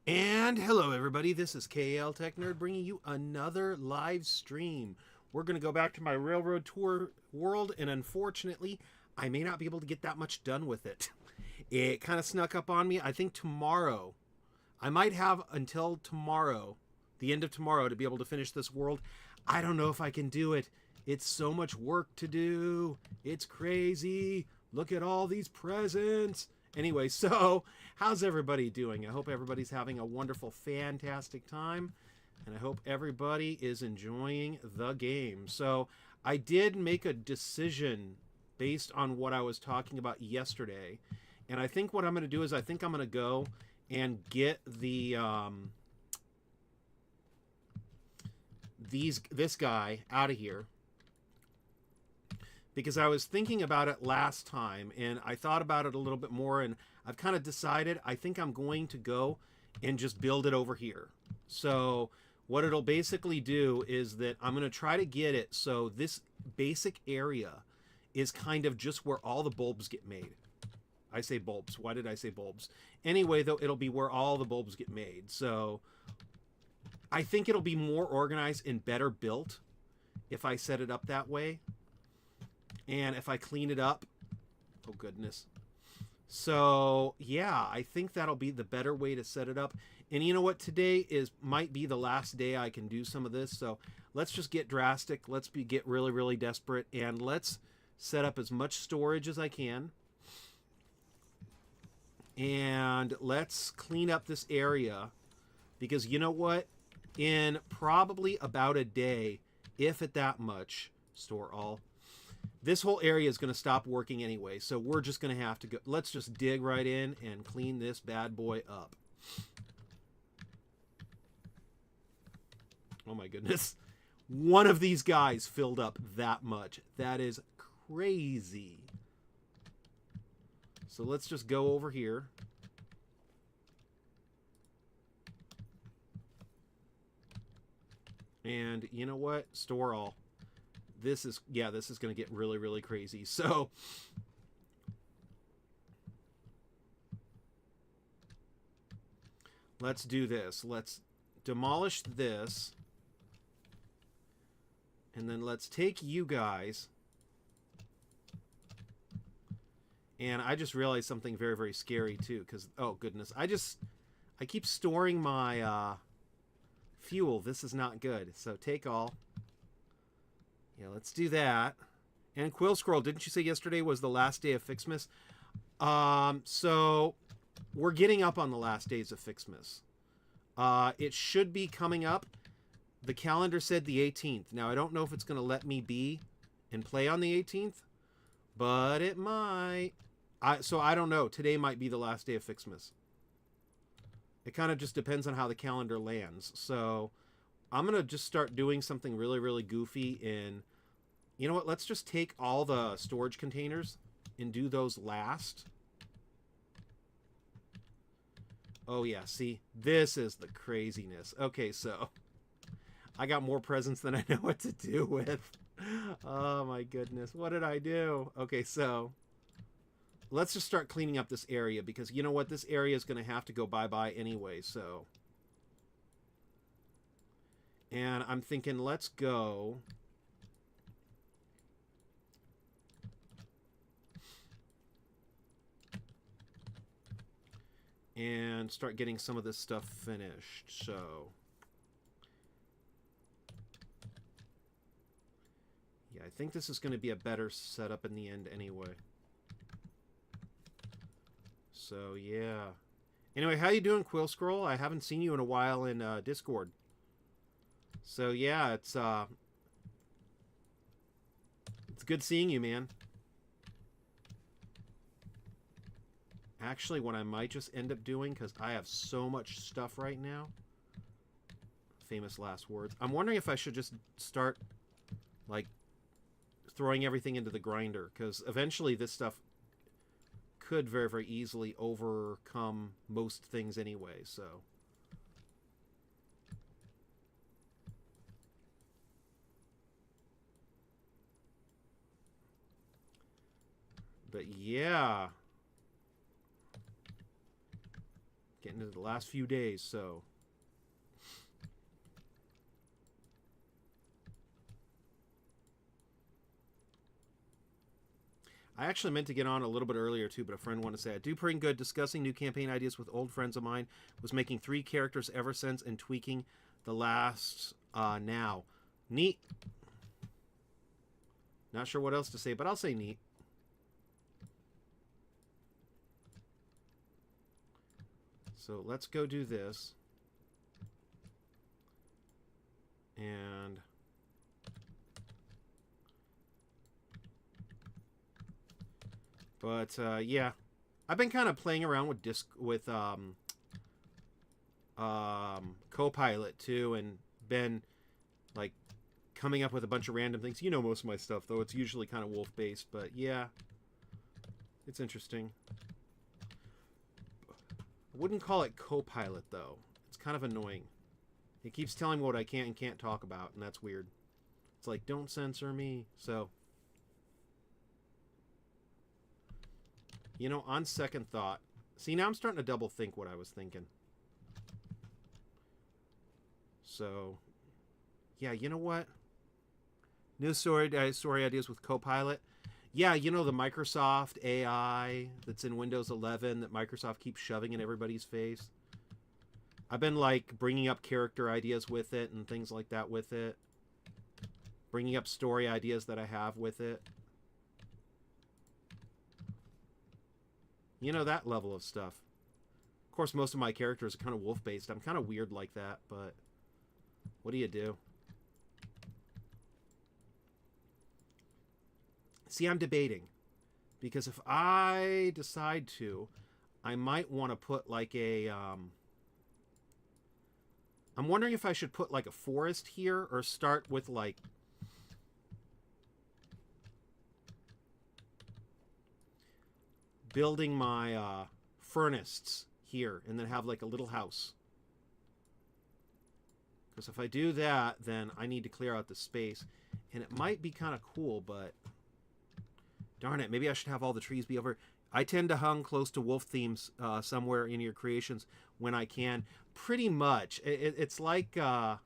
And hello, everybody. This is KL Tech Nerd bringing you another live stream. We're going to go back to my railroad tour world, and unfortunately, I may not be able to get that much done with it. It kind of snuck up on me. I think tomorrow, I might have until tomorrow, the end of tomorrow, to be able to finish this world. I don't know if I can do it. It's so much work to do. It's crazy. Look at all these presents. Anyway, so how's everybody doing? I hope everybody's having a wonderful, fantastic time. And I hope everybody is enjoying the game. So I did make a decision based on what I was talking about yesterday. And I think what I'm going to do is I think I'm going to go and get the this guy out of here, because I was thinking about it last time and I thought about it a little bit more, and I've kind of decided I think I'm going to go and just build it over here. So what it'll basically do is that I'm going to try to get it so this basic area is kind of just where all the bulbs get made. I say bulbs. Why did I say bulbs? Anyway, though, it'll be where all the bulbs get made. So I think it'll be more organized and better built if I set it up that way. And if I clean it up, oh goodness. So yeah, I think that'll be the better way to set it up. And you know what? Today might be the last day I can do some of this. So let's just get drastic. Let's get really, really desperate. And let's set up as much storage as I can. And let's clean up this area. Because you know what? In probably about a day, if at that much, store all, this whole area is going to stop working anyway. So we're just going to have to go. Let's just dig right in and clean this bad boy up. Oh my goodness. One of these guys filled up that much. That is crazy. So let's just go over here. And you know what? Store all. This is going to get really, really crazy. So let's do this. Let's demolish this. And then let's take you guys. And I just realized something very, very scary too. Because, oh goodness, I keep storing my fuel. This is not good. So take all. Yeah, let's do that. And Quill Scroll, didn't you say yesterday was the last day of Ficsmas? So we're getting up on the last days of Ficsmas. It should be coming up. The calendar said the 18th. Now, I don't know if it's going to let me be and play on the 18th, but it might. So I don't know. Today might be the last day of Ficsmas. It kind of just depends on how the calendar lands. So I'm going to just start doing something really, really goofy. And you know what? Let's just take all the storage containers and do those last. Oh, yeah. See, this is the craziness. Okay, so I got more presents than I know what to do with. Oh, my goodness. What did I do? Okay, so let's just start cleaning up this area, because you know what? This area is going to have to go bye-bye anyway, so. And I'm thinking, let's go. And start getting some of this stuff finished. So yeah, I think this is going to be a better setup in the end anyway. So yeah. Anyway, how you doing, Quill Scroll? I haven't seen you in a while in Discord. So yeah, it's good seeing you, man. Actually, what I might just end up doing, because I have so much stuff right now. Famous last words. I'm wondering if I should just start, like, throwing everything into the grinder, because eventually this stuff could very, very easily overcome most things anyway, so. But yeah. Getting into the last few days, so. I actually meant to get on a little bit earlier too, but a friend wanted to say, I do pretty good discussing new campaign ideas with old friends of mine. Was making 3 characters ever since and tweaking the last now. Neat. Not sure what else to say, but I'll say neat. So let's go do this. And but yeah, I've been kind of playing around with Copilot too, and been like coming up with a bunch of random things. You know most of my stuff, though. It's usually kind of wolf based, but yeah, it's interesting. I wouldn't call it Copilot though. It's kind of annoying. It keeps telling me what I can and can't talk about, and that's weird. It's like, don't censor me. So, you know, on second thought, see, now I'm starting to double think what I was thinking. So, yeah, you know what? New story ideas with Copilot. Yeah, you know, the Microsoft AI that's in Windows 11 that Microsoft keeps shoving in everybody's face. I've been, like, bringing up character ideas with it and things like that with it. Bringing up story ideas that I have with it. You know, that level of stuff. Of course, most of my characters are kind of wolf-based. I'm kind of weird like that, but what do you do? See, I'm debating. Because if I decide to, I might want to put like a... I'm wondering if I should put like a forest here or start with like... building my furnace here and then have like a little house. Because if I do that, then I need to clear out the space. And it might be kind of cool, but... darn it, maybe I should have all the trees be over. I tend to hung close to wolf themes somewhere in your creations when I can. Pretty much. It's like I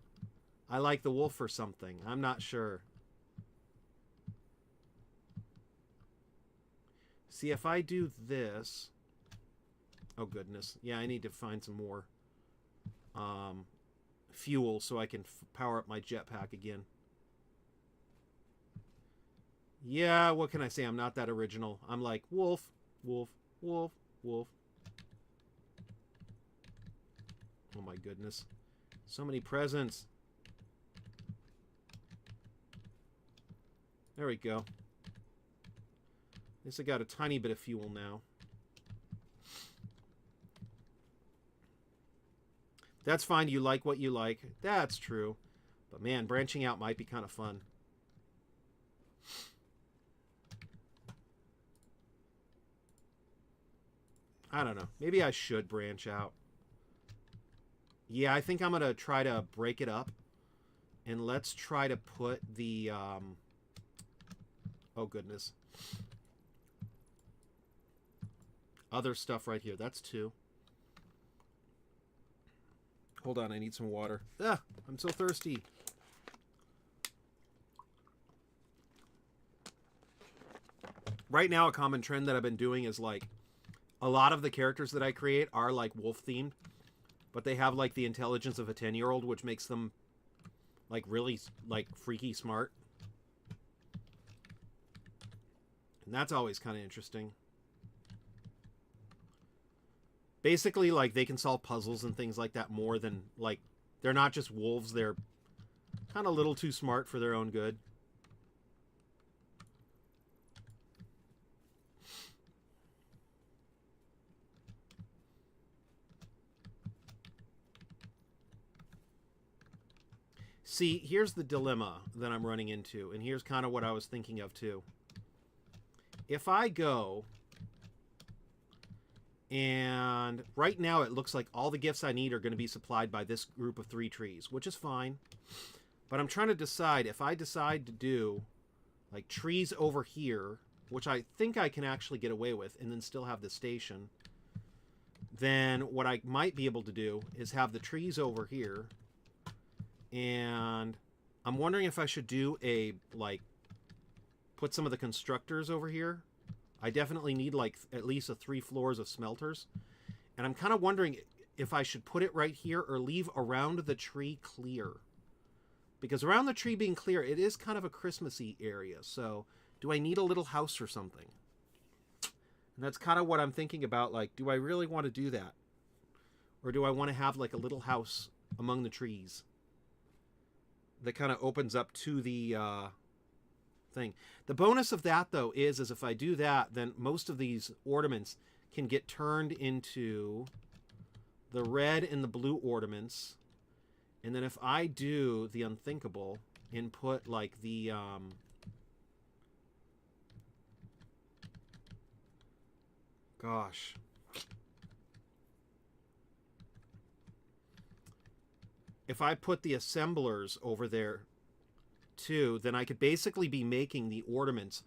like the wolf or something. I'm not sure. See, if I do this... oh, goodness. Yeah, I need to find some more fuel so I can power up my jetpack again. Yeah, what can I say? I'm not that original. I'm like, wolf, wolf, wolf, wolf. Oh my goodness. So many presents. There we go. At least I got a tiny bit of fuel now. That's fine. You like what you like. That's true. But man, branching out might be kind of fun. I don't know. Maybe I should branch out. Yeah, I think I'm going to try to break it up. And let's try to put the... oh, goodness. Other stuff right here. That's 2. Hold on, I need some water. Ah, I'm so thirsty. Right now, a common trend that I've been doing is like... a lot of the characters that I create are like wolf themed, but they have like the intelligence of a 10-year-old, which makes them like really like freaky smart. And that's always kind of interesting. Basically, like they can solve puzzles and things like that more than like they're not just wolves, they're kind of a little too smart for their own good. See, here's the dilemma that I'm running into, and here's kind of what I was thinking of too. If I go, and right now it looks like all the gifts I need are going to be supplied by this group of 3 trees, which is fine. But I'm trying to decide if I decide to do like trees over here, which I think I can actually get away with, and then still have the station, then what I might be able to do is have the trees over here. And I'm wondering if I should do a, like, put some of the constructors over here. I definitely need, like, at least 3 floors of smelters. And I'm kind of wondering if I should put it right here or leave around the tree clear. Because around the tree being clear, it is kind of a Christmassy area. So do I need a little house or something? And that's kind of what I'm thinking about. Like, do I really want to do that? Or do I want to have, like, a little house among the trees that kind of opens up to the thing? The bonus of that, though, is if I do that, then most of these ornaments can get turned into the red and the blue ornaments. And then if I do the unthinkable and put, like, the gosh. If I put the assemblers over there too, then I could basically be making the ornaments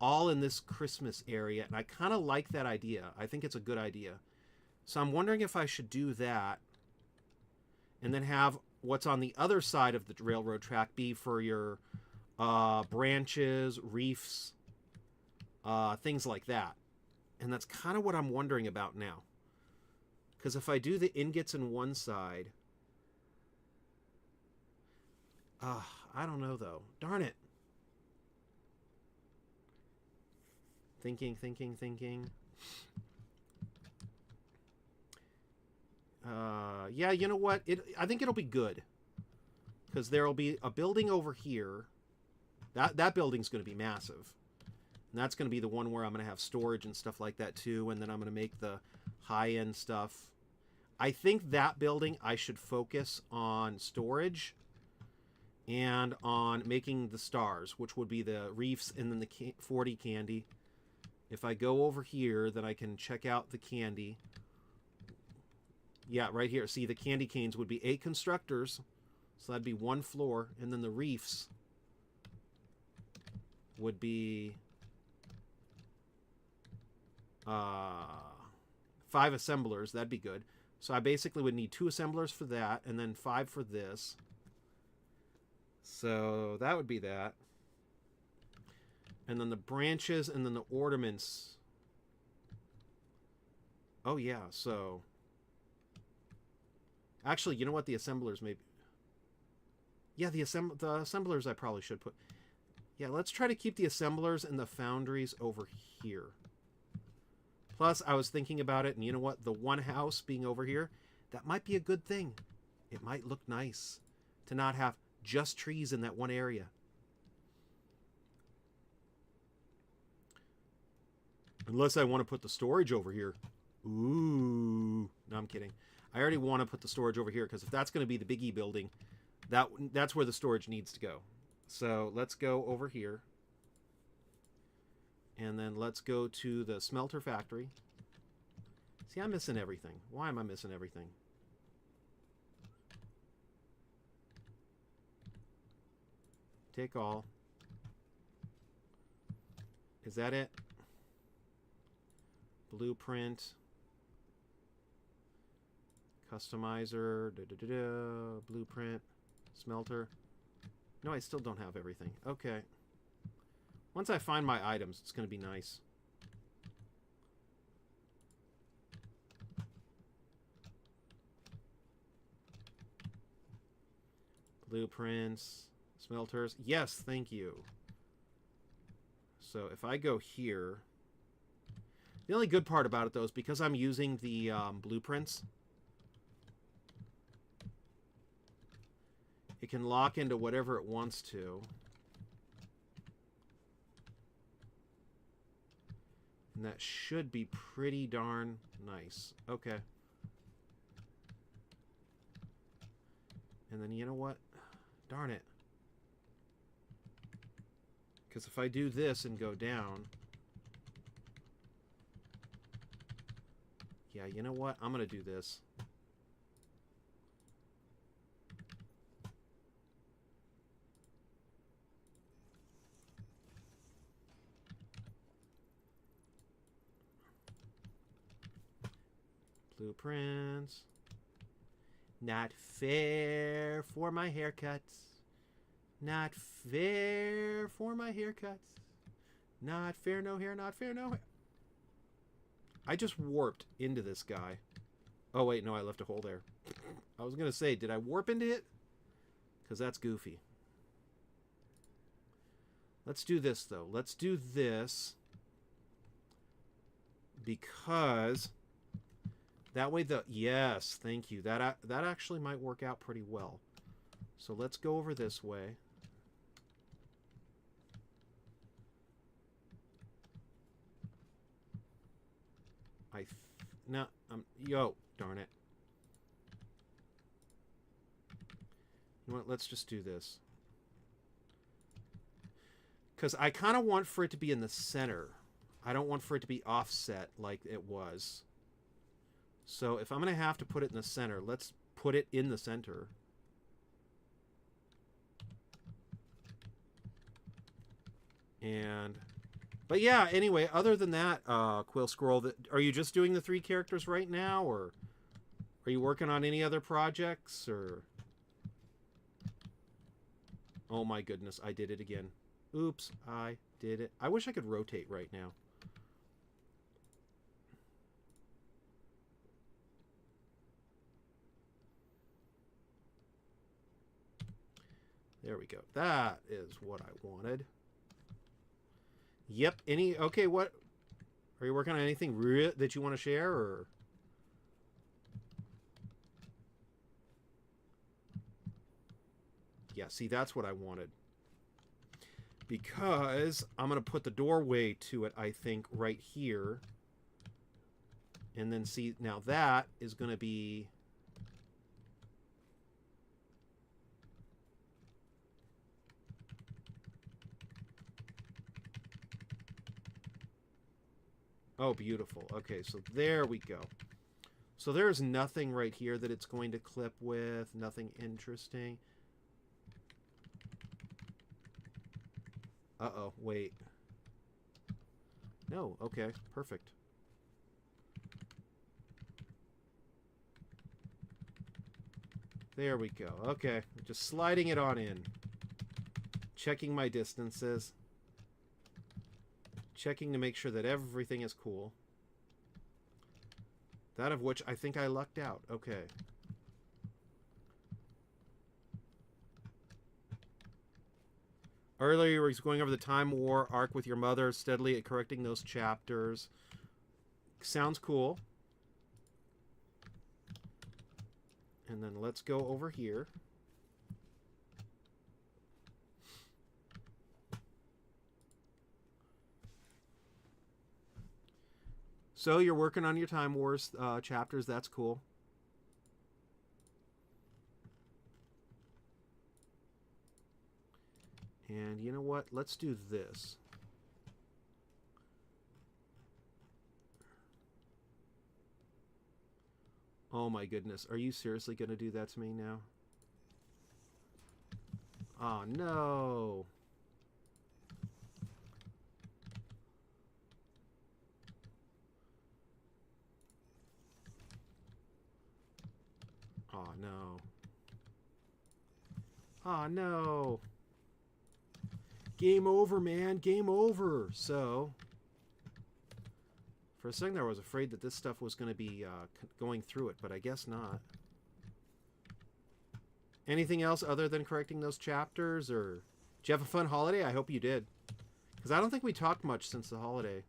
all in this Christmas area. And I kind of like that idea. I think it's a good idea. So I'm wondering if I should do that and then have what's on the other side of the railroad track be for your branches, reefs, things like that. And that's kind of what I'm wondering about now. Because if I do the ingots in one side... I don't know, though. Darn it. Thinking. Yeah, you know what? I think it'll be good. Because there'll be a building over here. That building's going to be massive. And that's going to be the one where I'm going to have storage and stuff like that, too. And then I'm going to make the high-end stuff. I think that building, I should focus on storage and on making the stars, which would be the reefs and then the 40 candy. If I go over here, then I can check out the candy. Yeah, right here. See, the candy canes would be 8 constructors. So that'd be 1 floor. And then the reefs would be 5 assemblers. That'd be good. So I basically would need 2 assemblers for that, and then 5 for this. So that would be that. And then the branches, and then the ornaments. Oh yeah, so... Actually, you know what? The assemblers maybe... Yeah, the assemblers I probably should put... Yeah, let's try to keep the assemblers and the foundries over here. Plus, I was thinking about it, and you know what? The one house being over here, that might be a good thing. It might look nice to not have just trees in that one area. Unless I want to put the storage over here. Ooh. No, I'm kidding. I already want to put the storage over here, because if that's going to be the Biggie building, that's where the storage needs to go. So let's go over here. And then let's go to the smelter factory. See, I'm missing everything. Why am I missing everything? Take all. Is that it? Blueprint. Customizer. Blueprint. Smelter. No, I still don't have everything. Okay. Once I find my items, it's going to be nice. Blueprints. Smelters. Yes, thank you. So if I go here... The only good part about it, though, is because I'm using the blueprints, it can lock into whatever it wants to. And that should be pretty darn nice. Okay. And then, you know what? Darn it. Because if I do this and go down... Yeah, you know what? I'm going to do this. Blueprints. Not fair for my haircuts. Not fair for my haircuts. Not fair, no hair, not fair, no hair. I just warped into this guy. Oh, wait, no, I left a hole there. I was going to say, did I warp into it? Because that's goofy. Let's do this, though. Let's do this. Because that way the... Yes, thank you. That actually might work out pretty well. So let's go over this way. No, yo, darn it. You know what? Let's just do this. Because I kind of want for it to be in the center. I don't want for it to be offset like it was. So if I'm going to have to put it in the center, let's put it in the center. And... But yeah, anyway, other than that, Quill Scroll, are you just doing the 3 characters right now, or are you working on any other projects, or... Oh my goodness, I did it again. Oops, I did it. I wish I could rotate right now. There we go. That is what I wanted. Yep. Okay, what? Are you working on anything that you want to share, or? Yeah, see, that's what I wanted. Because I'm going to put the doorway to it, I think, right here. And then see, now that is going to be... Oh, beautiful. Okay, so there we go. So there's nothing right here that it's going to clip with. Nothing interesting. Uh-oh, wait. No, okay, perfect. There we go. Okay, just sliding it on in. Checking my distances. Checking to make sure that everything is cool. That of which I think I lucked out. Okay. Earlier you were going over the Time War arc with your mother, steadily correcting those chapters. Sounds cool. And then let's go over here. So you're working on your Time Wars chapters. That's cool. And you know what? Let's do this. Oh my goodness. Are you seriously going to do that to me now? Oh no. Oh no. Oh no. Game over, man. Game over. So, for a second there I was afraid that this stuff was going to be going through it, but I guess not. Anything else other than correcting those chapters? Or did you have a fun holiday? I hope you did. Because I don't think we talked much since the holiday.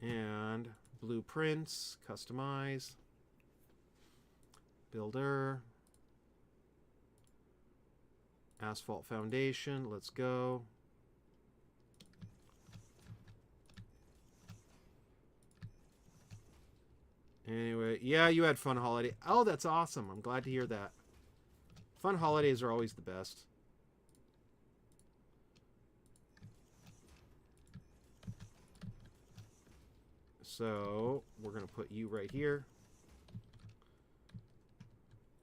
And blueprints, customize, builder, asphalt foundation, let's go. Anyway, yeah, you had fun holiday. Oh, that's awesome. I'm glad to hear that. Fun holidays are always the best. So, we're going to put you right here.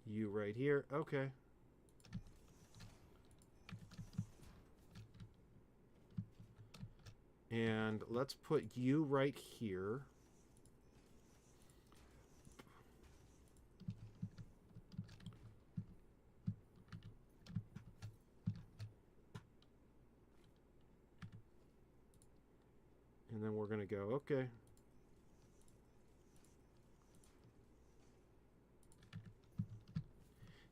You right here. Okay. And let's put you right here. And then we're going to go, okay.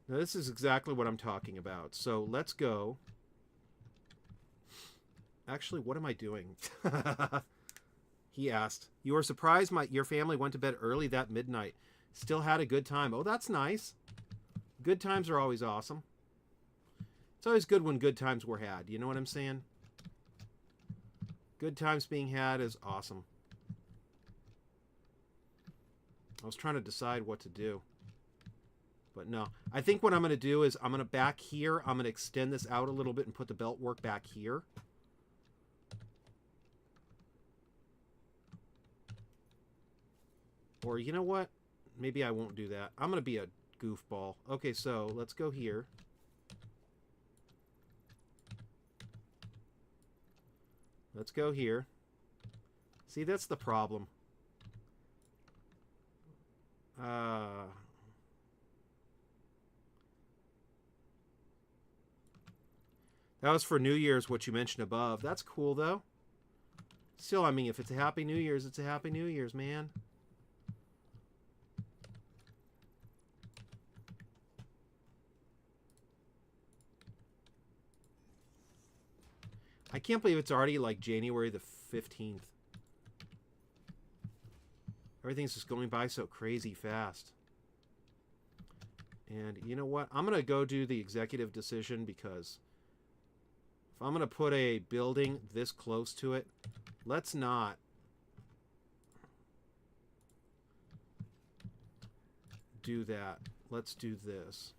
Now this is exactly what I'm talking about. So let's go. Actually, what am I doing? He asked. You were surprised your family went to bed early that midnight. Still had a good time. Oh, that's nice. Good times are always awesome. It's always good when good times were had. You know what I'm saying? Good times being had is awesome. I was trying to decide what to do. But no. I think what I'm going to do is I'm going to back here. I'm going to extend this out a little bit and put the belt work back here. Or you know what? Maybe I won't do that. I'm going to be a goofball. Okay, so let's go here. Let's go here. See, that's the problem. That was for New Year's, what you mentioned above. That's cool, though. Still, I mean, if it's a Happy New Year's, it's a Happy New Year's, man. I can't believe it's already like January the 15th. Everything's just going by so crazy fast. And you know what? I'm going to go do the executive decision because if I'm going to put a building this close to it, let's not do that. Let's do this.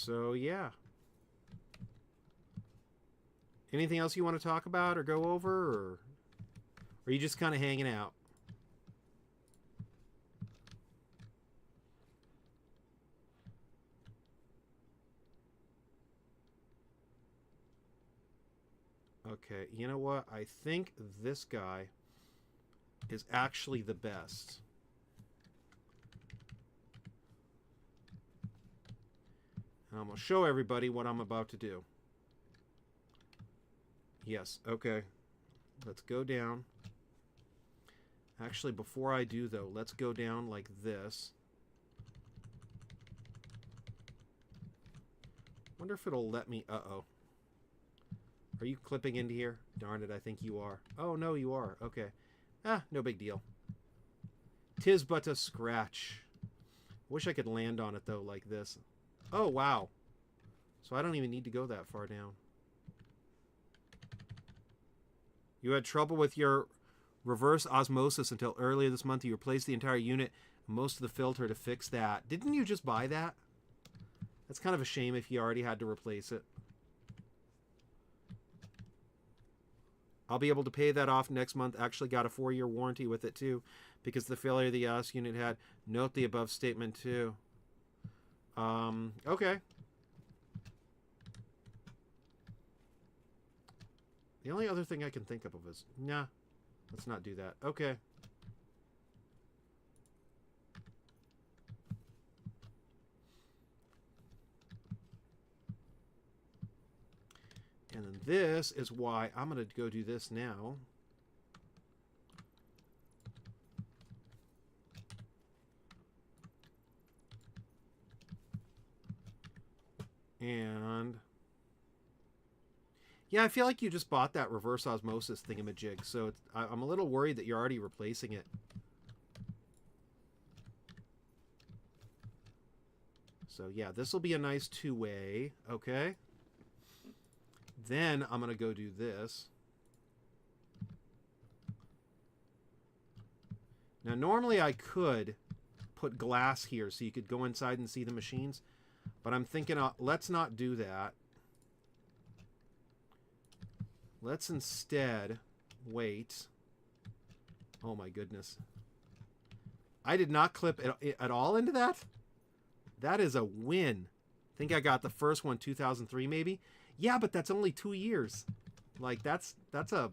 So, yeah. Anything else you want to talk about or go over, or are you just kind of hanging out? Okay, you know what? I think this guy is actually the best. And I'm going to show everybody what I'm about to do. Yes, okay. Let's go down. Actually, before I do, though, let's go down like this. Wonder if it'll let me... Uh-oh. Are you clipping into here? Darn it, I think you are. Oh, no, you are. Okay. Ah, no big deal. 'Tis but a scratch. Wish I could land on it, though, like this. Oh, wow. So I don't even need to go that far down. You had trouble with your reverse osmosis until earlier this month. You replaced the entire unit and most of the filter to fix that. Didn't you just buy that? That's kind of a shame if you already had to replace it. I'll be able to pay that off next month. Actually got a 4-year warranty with it too, because the failure the OS unit had. Note the above statement too. Okay. The only other thing I can think of is, nah, let's not do that. Okay. And then this is why I'm going to go do this now. And yeah, I feel like you just bought that reverse osmosis thingamajig, so it's, I'm a little worried that you're already replacing it. So yeah, this will be a nice two-way, okay? Then I'm going to go do this. Now, normally I could put glass here so you could go inside and see the machines, but I'm thinking, let's not do that. Let's instead wait. Oh my goodness. I did not clip at all into that? That is a win. I think I got the first one 2003 maybe. Yeah, but that's only 2 years. Like that's a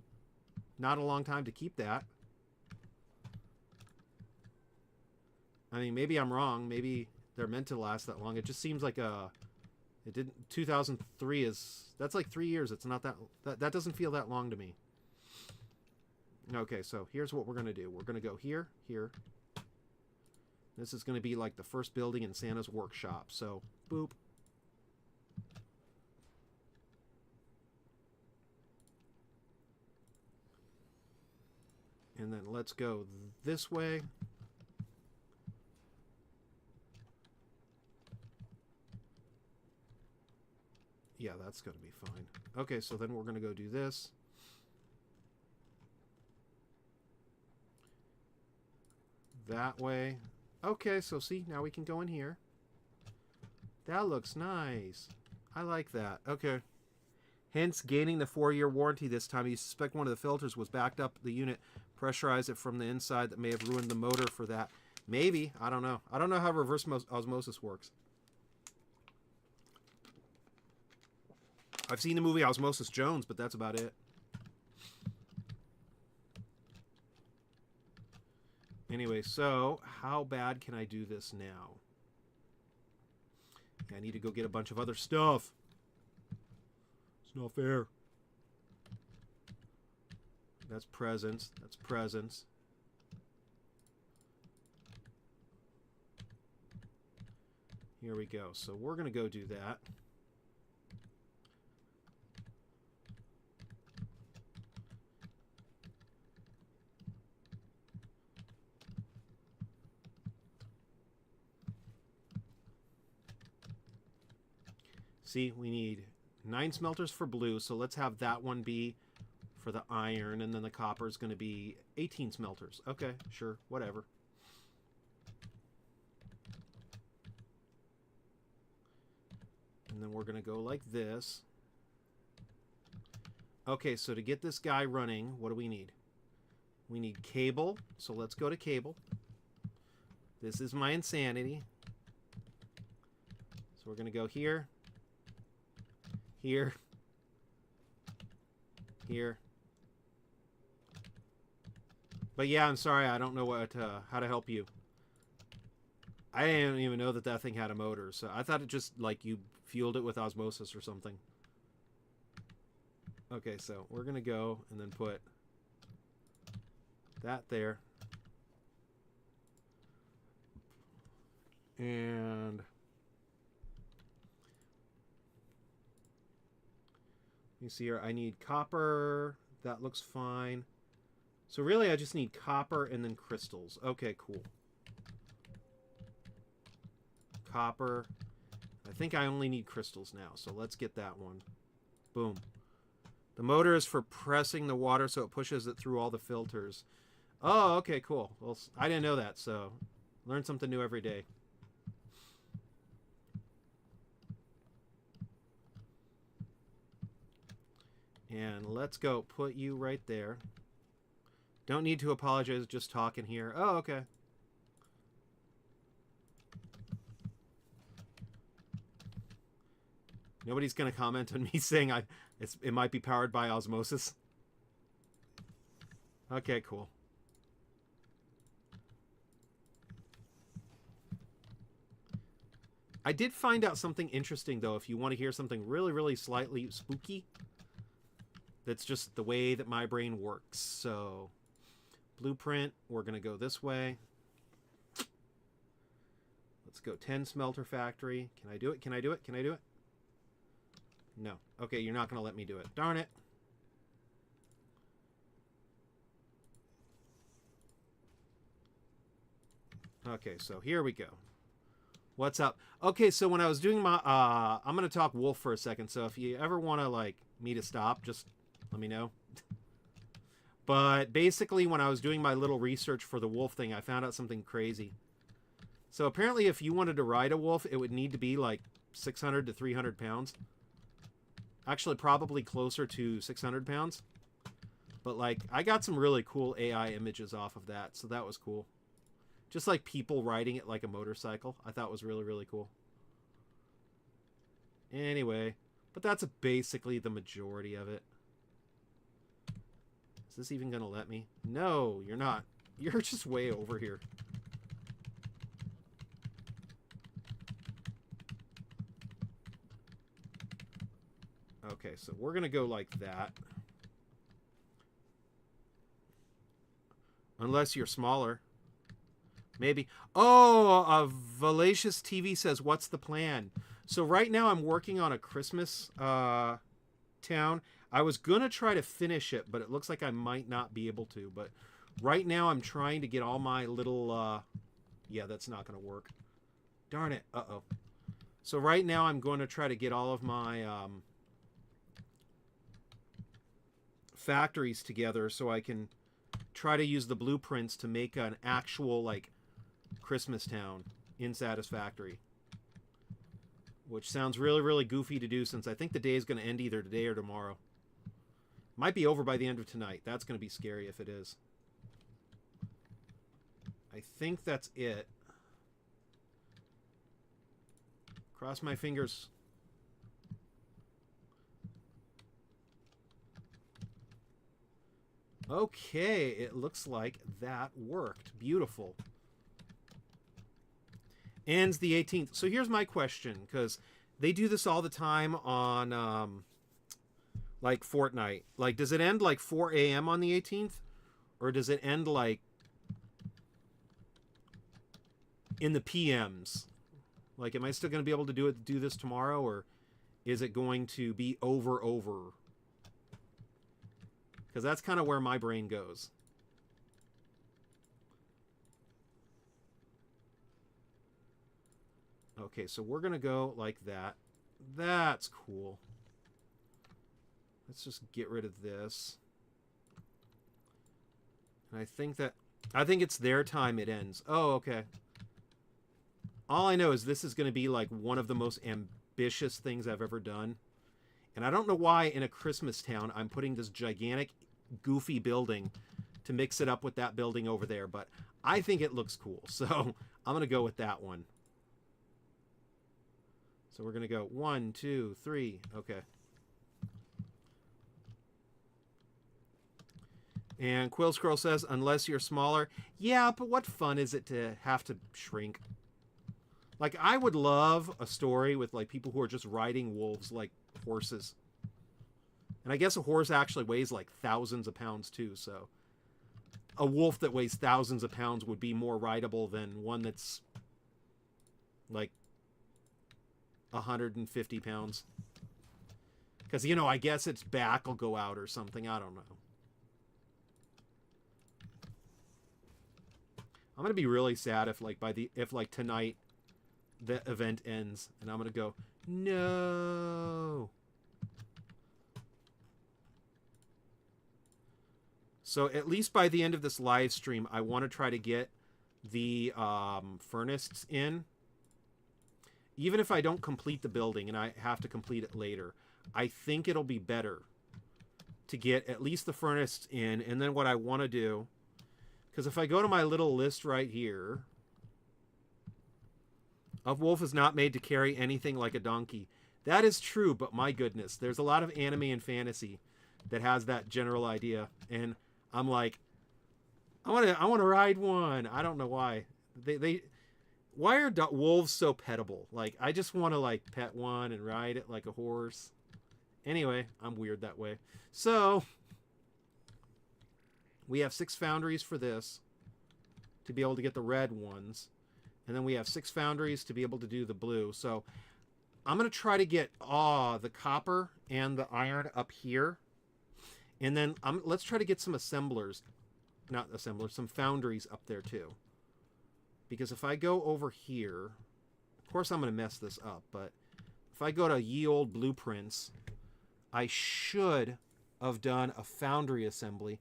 not a long time to keep that. I mean, maybe I'm wrong. Maybe they're meant to last that long. It just seems like it didn't. 2003 is, that's like 3 years. It's not that doesn't feel that long to me. Okay, so here's what we're gonna do. We're gonna go here, here. This is gonna be like the first building in Santa's workshop. So boop. And then let's go this way. Yeah, that's going to be fine. Okay, so then we're going to go do this. That way. Okay, so see, now we can go in here. That looks nice. I like that. Okay. Hence, gaining the 4-year warranty this time. You suspect one of the filters was backed up the unit, pressurized it from the inside. That may have ruined the motor for that. Maybe. I don't know. I don't know how reverse osmosis works. I've seen the movie Osmosis Jones, but that's about it. Anyway, so how bad can I do this now? I need to go get a bunch of other stuff. It's not fair. That's presents. That's presents. Here we go. So we're going to go do that. See, we need 9 smelters for blue, so let's have that one be for the iron, and then the copper is going to be 18 smelters. Okay, sure, whatever. And then we're going to go like this. Okay, so to get this guy running, what do we need? We need cable, so let's go to cable. This is my insanity. So we're going to go here. Here. Here. But yeah, I'm sorry, I don't know what how to help you. I didn't even know that that thing had a motor, so I thought it just, like, you fueled it with osmosis or something. Okay, so we're going to go and then put that there. And you see here, I need copper. That looks fine. So really, I just need copper and then crystals. Okay, cool. Copper. I think I only need crystals now, so let's get that one. Boom. The motor is for pressing the water so it pushes it through all the filters. Oh, okay, cool. Well, I didn't know that, so learn something new every day. And let's go put you right there. Don't need to apologize, just talking here. Oh, okay. Nobody's going to comment on me saying it might be powered by osmosis. Okay, cool. I did find out something interesting, though, if you want to hear something really, really slightly spooky. That's just the way that my brain works. So, blueprint, we're going to go this way. Let's go 10 smelter factory. Can I do it? Can I do it? Can I do it? No. Okay, you're not going to let me do it. Darn it. Okay, so here we go. What's up? Okay, so when I was doing my... I'm going to talk wolf for a second, so if you ever want to, like, me to stop, just let me know. But basically, when I was doing my little research for the wolf thing, I found out something crazy. So apparently, if you wanted to ride a wolf, it would need to be, like, 600 to 300 pounds. Actually, probably closer to 600 pounds. But, like, I got some really cool AI images off of that, so that was cool. Just, like, people riding it like a motorcycle. I thought was really, really cool. Anyway, but that's basically the majority of it. Is this even going to let me? No, you're not. You're just way over here. Okay, so we're going to go like that. Unless you're smaller. Maybe. Oh, Valacious TV says, what's the plan? So right now I'm working on a Christmas town. I was going to try to finish it, but it looks like I might not be able to. But right now I'm trying to get all my little... yeah, that's not going to work. Darn it. Uh-oh. So right now I'm going to try to get all of my factories together so I can try to use the blueprints to make an actual, like, Christmas town in Satisfactory. Which sounds really, really goofy to do since I think the day is going to end either today or tomorrow. Might be over by the end of tonight. That's going to be scary if it is. I think that's it. Cross my fingers. Okay, it looks like that worked. Beautiful. Ends the 18th. So here's my question, because they do this all the time on, like, Fortnite. Like, does it end, like, 4 a.m. on the 18th? Or does it end, like, in the PMs? Like, am I still going to be able to do this tomorrow, or is it going to be over? Because that's kind of where my brain goes. Okay, so we're going to go like that. That's cool. Let's just get rid of this. And I think it's their time it ends. Oh, okay. All I know is this is going to be like one of the most ambitious things I've ever done. And I don't know why in a Christmas town I'm putting this gigantic, goofy building to mix it up with that building over there. But I think it looks cool. So I'm going to go with that one. So we're going to go 1, 2, 3. Okay. And Quill Scroll says, unless you're smaller. Yeah, but what fun is it to have to shrink? Like, I would love a story with, like, people who are just riding wolves like horses. And I guess a horse actually weighs, like, thousands of pounds, too, so... A wolf that weighs thousands of pounds would be more rideable than one that's, like, 150 pounds. Because, you know, I guess its back will go out or something. I don't know. I'm going to be really sad if, like, if tonight the event ends and I'm going to go, no. So at least by the end of this live stream, I want to try to get the furnace in. Even if I don't complete the building and I have to complete it later, I think it'll be better to get at least the furnace in. And then what I want to do, because if I go to my little list right here, of wolf is not made to carry anything like a donkey. That is true, but my goodness, there's a lot of anime and fantasy that has that general idea. And I'm like, I want to ride one. I don't know why. Why are wolves so pettable? Like, I just want to, like, pet one and ride it like a horse. Anyway, I'm weird that way. So, we have 6 foundries for this to be able to get the red ones. And then we have 6 foundries to be able to do the blue. So, I'm going to try to get the copper and the iron up here. And then let's try to get some assemblers. Not assemblers, some foundries up there too. Because if I go over here, of course I'm going to mess this up, but if I go to Ye Old Blueprints, I should have done a foundry assembly.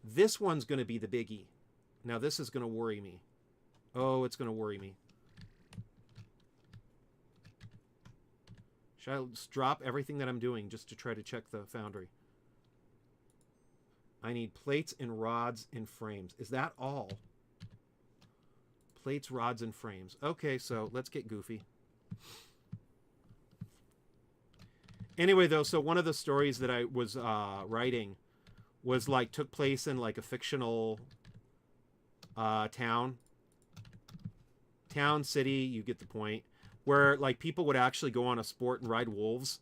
This one's going to be the biggie. Now this is going to worry me. Oh, it's going to worry me. Should I just drop everything that I'm doing just to try to check the foundry? I need plates and rods and frames. Is that all? Plates, rods, and frames. Okay, so let's get goofy. Anyway, though, so one of the stories that I was writing was like took place in like a fictional town, city. You get the point. Where like people would actually go on a sport and ride wolves.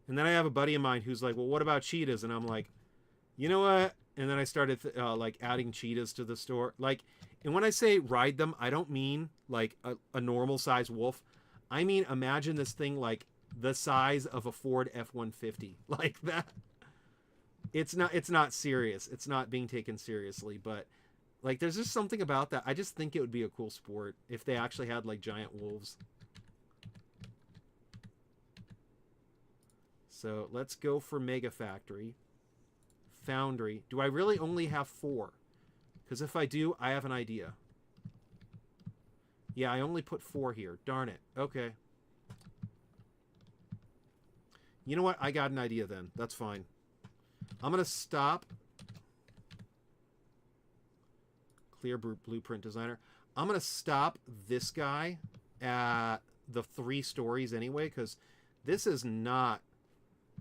And then I have a buddy of mine who's like, "Well, what about cheetahs?" And I'm like, "You know what?" And then I started like adding cheetahs to the store. Like, and when I say ride them, I don't mean like a normal size wolf. I mean imagine this thing like the size of a Ford F-150, like that. It's not serious. It's not being taken seriously, but like there's just something about that. I just think it would be a cool sport if they actually had like giant wolves. So let's go for Mega Factory. Foundry. Do I really only have 4? Because if I do, I have an idea. Yeah, I only put 4 here. Darn it. Okay. You know what? I got an idea then. That's fine. I'm going to stop. Clear blueprint designer. I'm going to stop this guy at the 3 stories anyway, because this is not...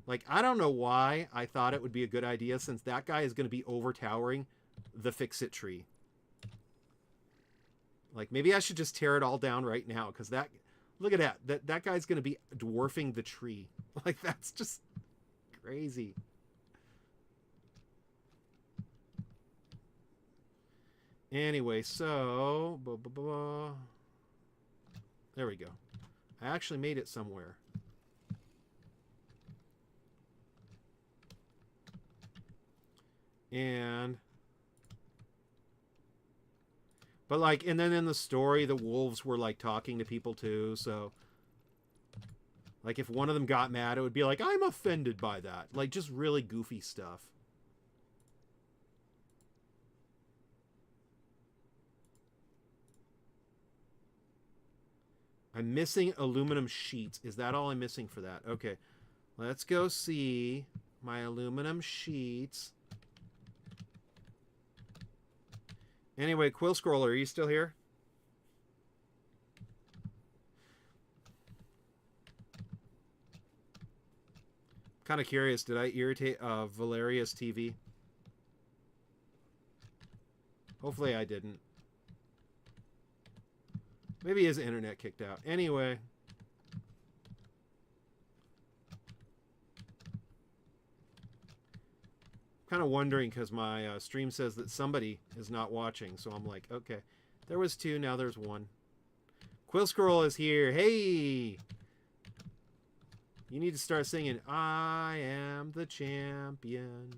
Like, I don't know why I thought it would be a good idea, since that guy is going to be overtowering the Fix-It tree. Like, maybe I should just tear it all down right now, because that... Look at that. That guy's going to be dwarfing the tree. Like, that's just crazy. Anyway, so... There we go. I actually made it somewhere. And... But, like, and then in the story, the wolves were, like, talking to people, too, so... Like, if one of them got mad, it would be like, I'm offended by that. Like, just really goofy stuff. I'm missing aluminum sheets. Is that all I'm missing for that? Okay. Let's go see my aluminum sheets. Anyway, Quill Scroller, are you still here? Kind of curious, did I irritate Valeria's TV? Hopefully I didn't. Maybe his internet kicked out. Anyway. Kind of wondering because my stream says that somebody is not watching. So I'm like, okay. There was 2, now there's 1. Quill Scroll is here. Hey! You need to start singing, I am the champion.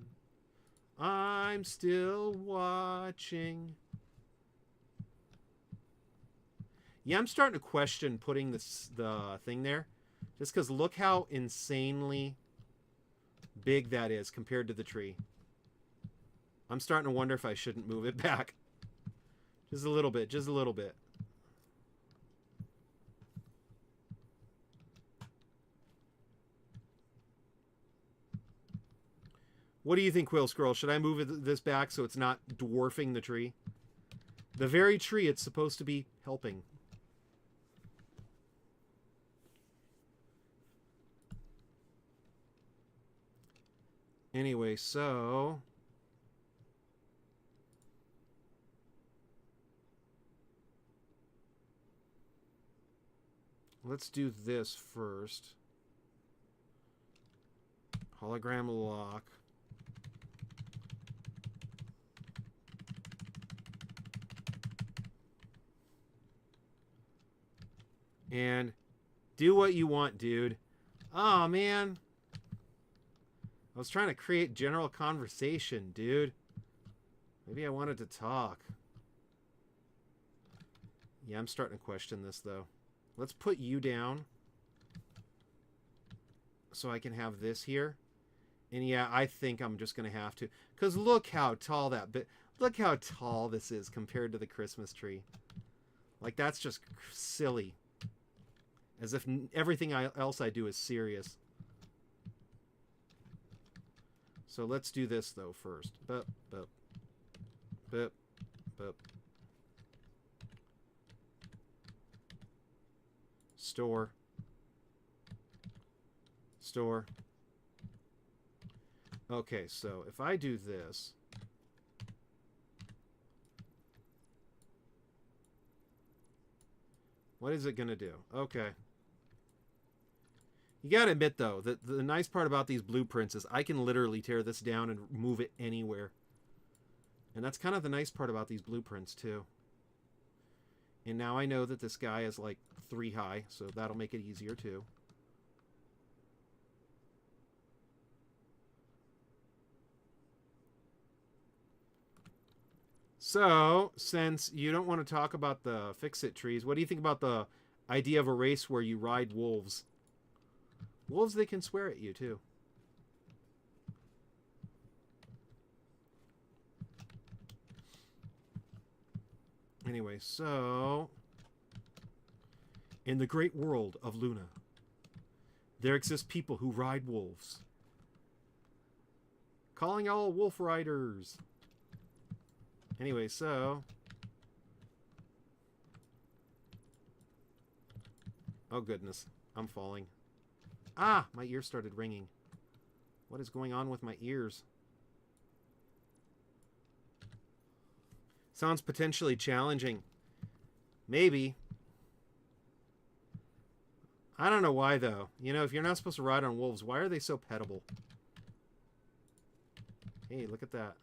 I'm still watching. Yeah, I'm starting to question putting the thing there. Just because look how insanely big that is compared to the tree. I'm starting to wonder if I shouldn't move it back. Just a little bit, just a little bit. What do you think, Quill Scroll? Should I move this back so it's not dwarfing the tree? The very tree it's supposed to be helping. Anyway, so... let's do this first. Hologram lock. And do what you want, dude. Oh, man. I was trying to create general conversation, dude. Maybe I wanted to talk. Yeah, I'm starting to question this, though. Let's put you down. So I can have this here. And yeah, I think I'm just going to have to. Because look how tall that bit... Look how tall this is compared to the Christmas tree. Like, that's just silly. As if everything else I do is serious. So let's do this, though, first. Boop, boop. Boop, boop. Store. Store. Okay, so if I do this... What is it going to do? Okay. You got to admit, though, that the nice part about these blueprints is I can literally tear this down and move it anywhere. And that's kind of the nice part about these blueprints, too. And now I know that this guy is like 3 high, so that'll make it easier, too. So, since you don't want to talk about the fix-it trees, what do you think about the idea of a race where you ride wolves? Wolves, they can swear at you, too. Anyway, so... In the great world of Luna, there exist people who ride wolves. Calling all wolf riders. Anyway, so... Oh, goodness. I'm falling. Ah! My ear started ringing. What is going on with my ears? Sounds potentially challenging. Maybe. I don't know why, though. You know, if you're not supposed to ride on wolves, why are they so pettable? Hey, look at that.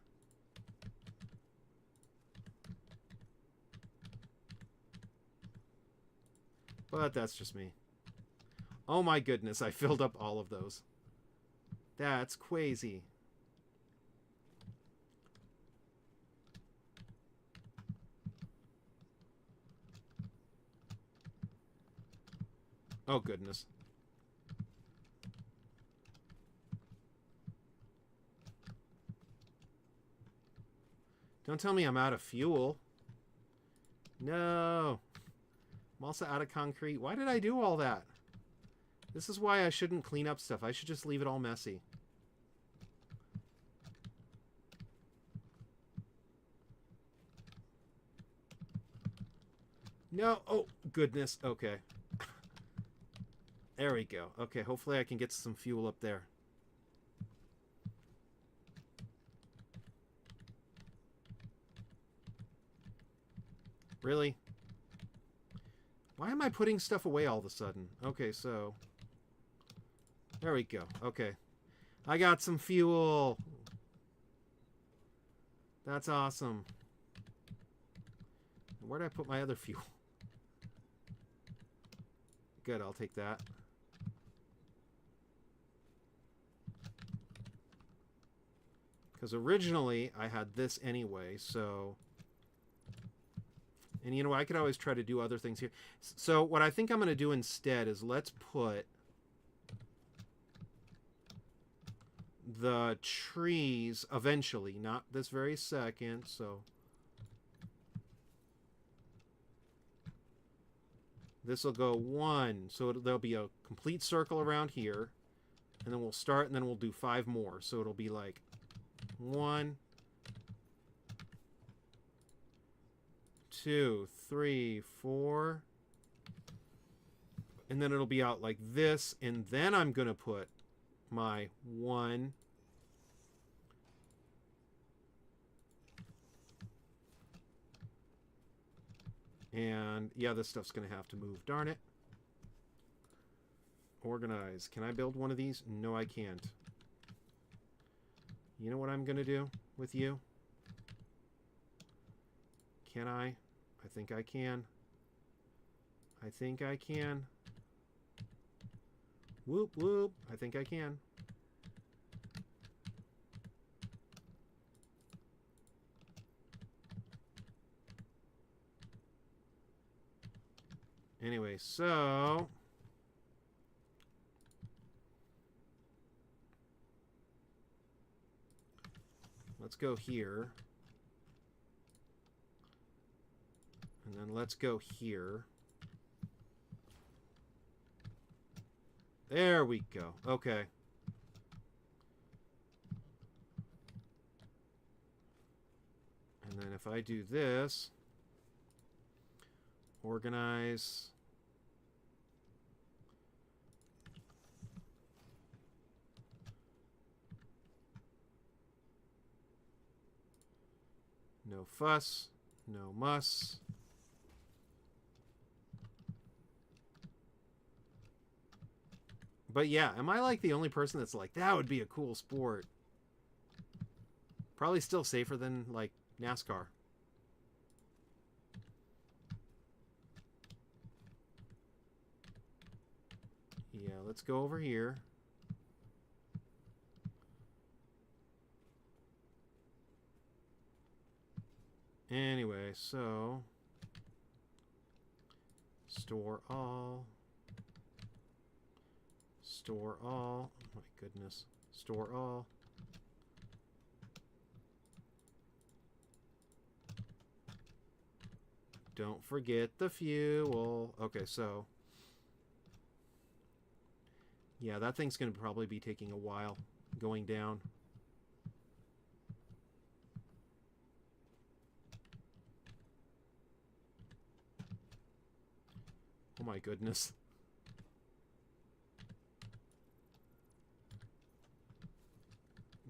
But that's just me. Oh my goodness, I filled up all of those. That's crazy. Oh goodness. Don't tell me I'm out of fuel. No. I'm also out of concrete. Why did I do all that? This is why I shouldn't clean up stuff. I should just leave it all messy. No. Oh, goodness. Okay. There we go. Okay, hopefully I can get some fuel up there. Really? Why am I putting stuff away all of a sudden? Okay, so... There we go. Okay. I got some fuel. That's awesome. Where did I put my other fuel? Good, I'll take that. Because originally I had this anyway, so... And you know, I could always try to do other things here. So what I think I'm going to do instead is let's put the trees eventually, not this very second, so... This will go 1, so there'll be a complete circle around here. And then we'll start, and then we'll do 5 more. So it'll be like 1, 2, 3, 4. And then it'll be out like this. And then I'm going to put my 1. And yeah, this stuff's going to have to move. Darn it. Organize. Can I build one of these? No, I can't. You know what I'm going to do with you? Can I? I think I can. I think I can. Whoop, whoop. I think I can. Anyway, so... Let's go here. And then let's go here. There we go. Okay. And then if I do this, organize. No fuss, no muss. But yeah, am I like the only person that's like, that would be a cool sport? Probably still safer than like NASCAR. Yeah, let's go over here. Anyway, so store all. Store all. Oh my goodness. Store all. Don't forget the fuel. Okay, so yeah, that thing's going to probably be taking a while going down. Oh my goodness.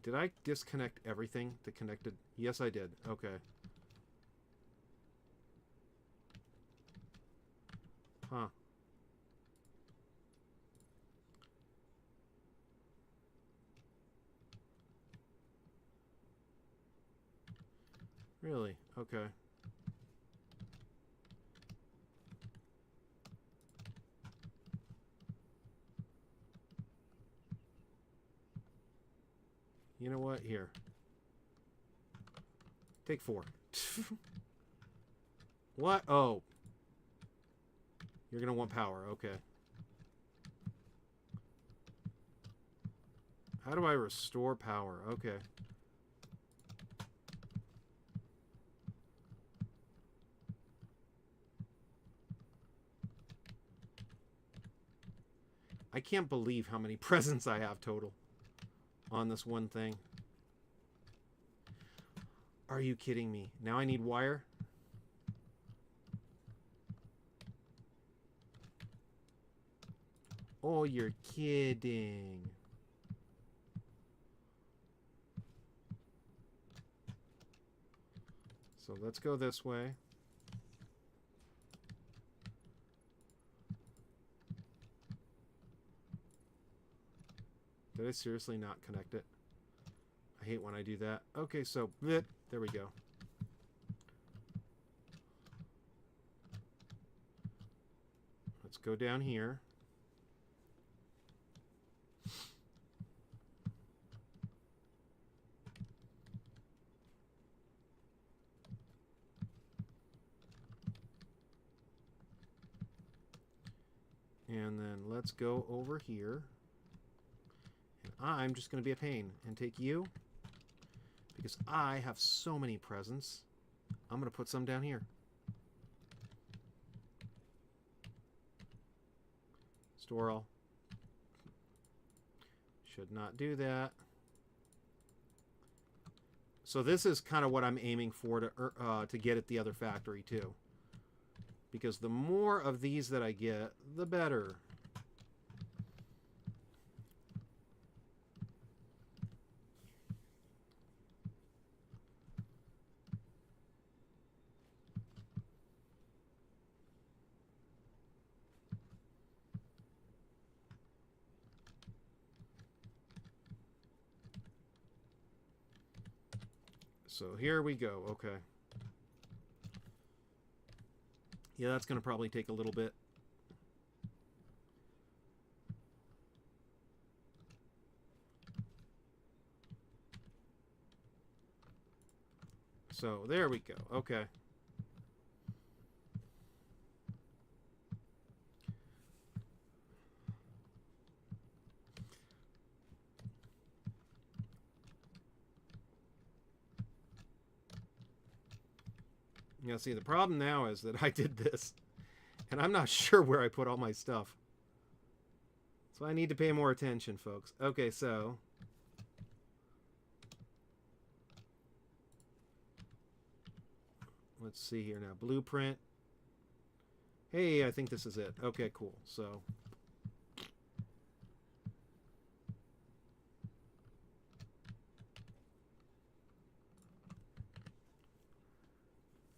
Did I disconnect everything that connected? Yes, I did. Okay. Huh. Really? Okay. You know what? Here. Take 4. What? Oh. You're going to want power. Okay. How do I restore power? Okay. I can't believe how many presents I have total on this one thing. Are you kidding me? Now I need wire? Oh, you're kidding. So let's go this way. Did I seriously not connect it? I hate when I do that. Okay, so there we go. Let's go down here. And then let's go over here. And I'm just going to be a pain and take you. Because I have so many presents. I'm going to put some down here. Store all. Should not do that. So this is kind of what I'm aiming for to get at the other factory too. Because the more of these that I get, the better. So here we go. Okay. Yeah, that's going to probably take a little bit. So there we go. Okay. Now, see, the problem now is that I did this, and I'm not sure where I put all my stuff. So I need to pay more attention, folks. Okay, so let's see here now. Blueprint. Hey, I think this is it. Okay, cool. So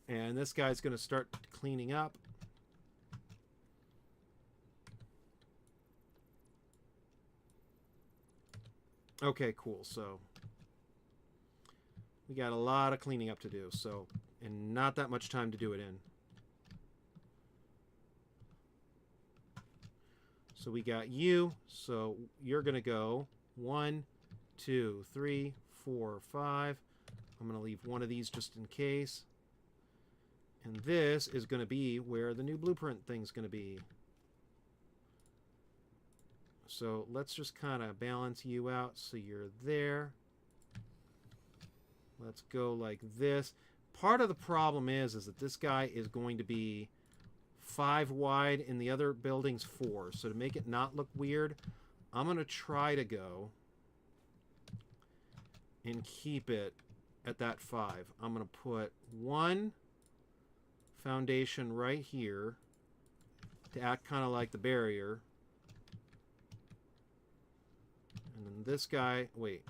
and this guy's going to start cleaning up. Okay, cool. So we got a lot of cleaning up to do. So, and not that much time to do it in. So we got you. So you're going to go 1, 2, 3, 4, 5. I'm going to leave one of these just in case. And this is going to be where the new blueprint thing's going to be. So let's just kind of balance you out so you're there. Let's go like this. Part of the problem is that this guy is going to be 5 wide and the other building's 4. So to make it not look weird, I'm going to try to go and keep it at that 5. I'm going to put 1 foundation right here to act kind of like the barrier. And then this guy, wait.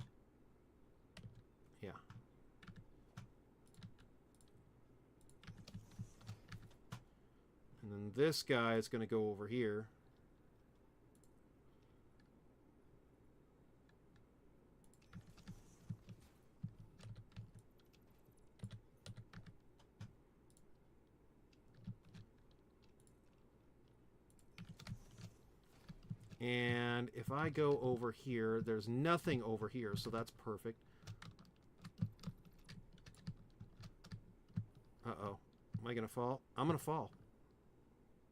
Yeah. And then this guy is going to go over here. And if I go over here, there's nothing over here, so that's perfect. Uh-oh. Am I going to fall? I'm going to fall.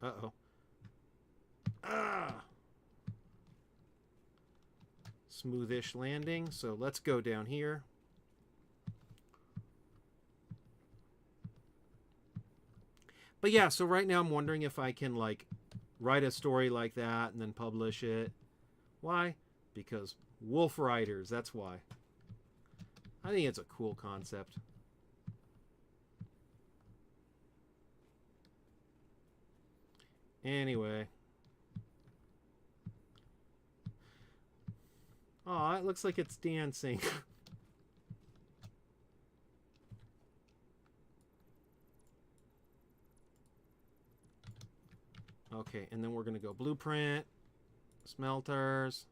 Uh-oh. Ah! Smoothish landing. So let's go down here. But yeah, so right now I'm wondering if I can, like, write a story like that and then publish it. Why? Because Wolf Riders, that's why. I think it's a cool concept. Anyway. Oh, it looks like it's dancing. Okay, and then we're going to go blueprint, smelters.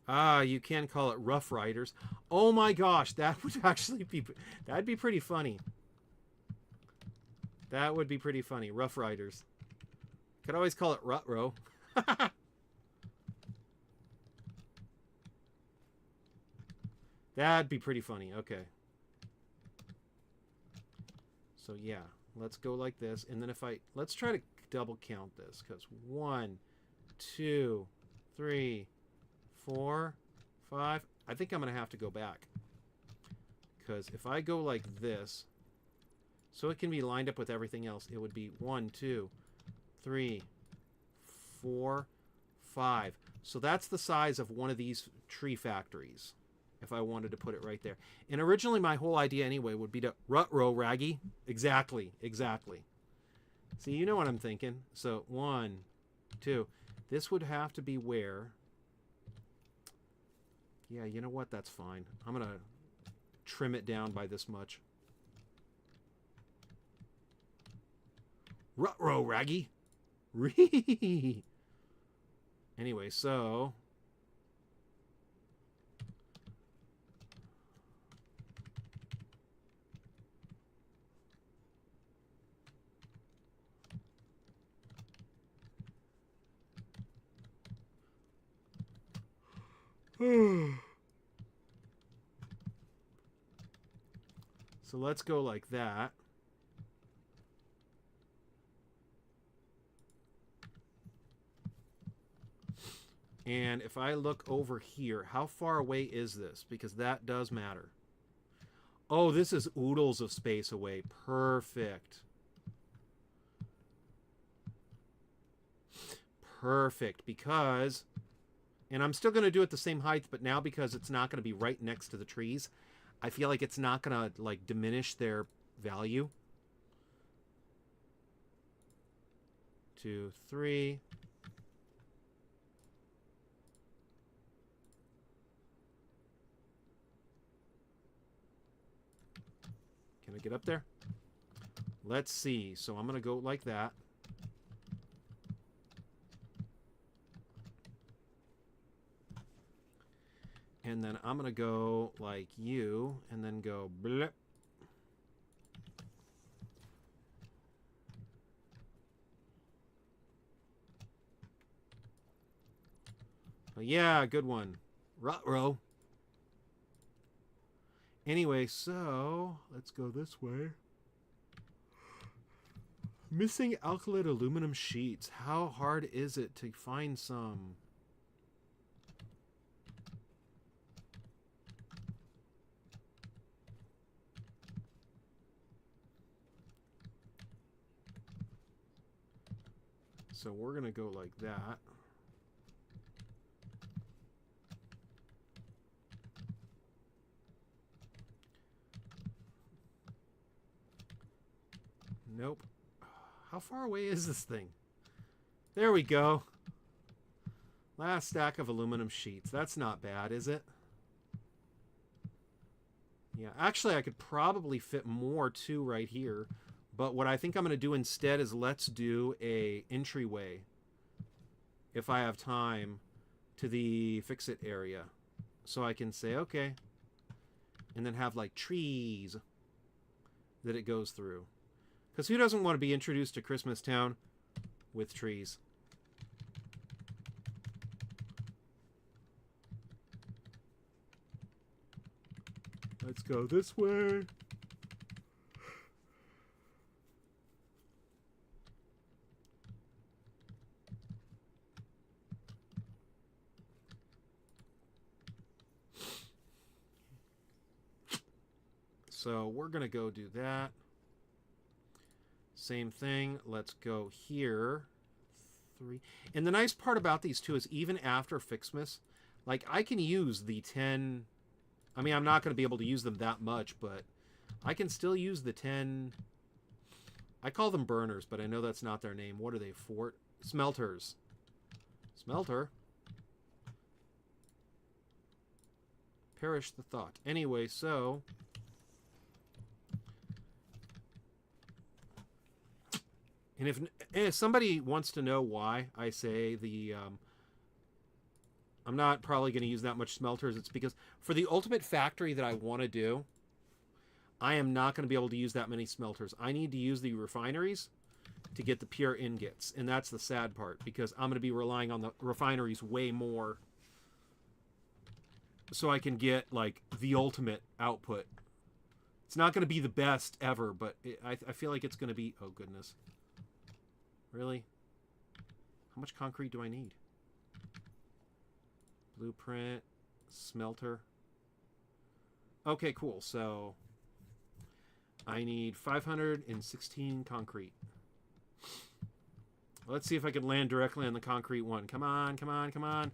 Ah, you can call it Rough Riders. Oh my gosh, that would actually be, that'd be pretty funny. That would be pretty funny, Rough Riders. Could always call it Rutro. That'd be pretty funny. Okay. So yeah, let's go like this. And then if let's try to double count this. Because 1, 2, 3, 4, 5. I think I'm going to have to go back. Because if I go like this, so it can be lined up with everything else, it would be 1, 2, 3, 4, 5. So that's the size of one of these tree factories. If I wanted to put it right there. And originally my whole idea anyway would be to rut-row raggy. Exactly. See, you know what I'm thinking. So 1, 2. This would have to be where... Yeah, you know what? That's fine. I'm going to trim it down by this much. Rut-row raggy. Anyway, so... So let's go like that. And if I look over here, how far away is this? Because that does matter. Oh, this is oodles of space away. Perfect. Perfect, because... And I'm still going to do it the same height, but now because it's not going to be right next to the trees, I feel like it's not going to, like, diminish their value. 2, 3... Can I get up there? Let's see. So I'm going to go like that. And then I'm going to go like you, and then go blip. Oh, yeah, good one. Ruh-roh. Anyway, so let's go this way. Missing alkylate aluminum sheets. How hard is it to find some? So we're going to go like that. Nope. How far away is this thing? There we go. Last stack of aluminum sheets. That's not bad, is it? Yeah, actually, I could probably fit more too right here. But what I think I'm going to do instead is let's do a entryway, if I have time, to the fix-it area. So I can say, okay. And then have, like, trees that it goes through. Because who doesn't want to be introduced to Christmas Town with trees? Let's go this way. So we're going to go do that. Same thing. Let's go here. 3. And the nice part about these two is even after Ficsmas, like I can use the 10. I mean, I'm not going to be able to use them that much, but I can still use the 10. I call them burners, but I know that's not their name. What are they? Smelters. Smelter. Perish the thought. Anyway, so... And if somebody wants to know why I say the... I'm not probably going to use that much smelters. It's because for the ultimate factory that I want to do, I am not going to be able to use that many smelters. I need to use the refineries to get the pure ingots. And that's the sad part, because I'm going to be relying on the refineries way more so I can get, like, the ultimate output. It's not going to be the best ever, but I feel like it's going to be... Oh, goodness. Really? How much concrete do I need? Blueprint, smelter. Okay, cool. So I need 516 concrete. Let's see if I can land directly on the concrete one. Come on, come on, come on.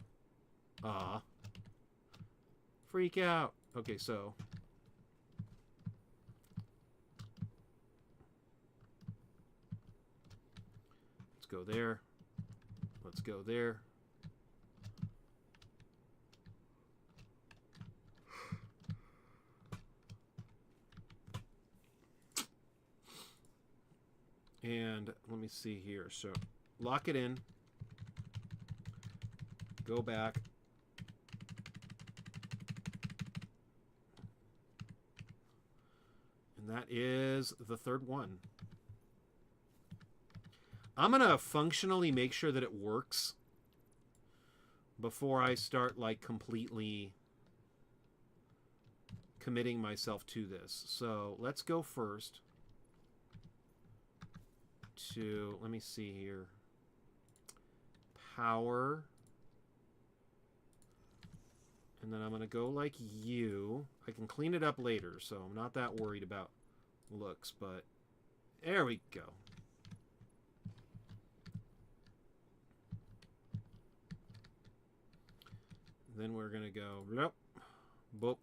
Freak out. Okay, so let's go there. Let's go there. And let me see here. So lock it in. Go back. And that is the third one. I'm going to functionally make sure that it works before I start, like, completely committing myself to this. So let's go first to, let me see here, power, And then I'm going to go like you. I can clean it up later, so I'm not that worried about looks, but there we go. Then we're going to go, nope, boop.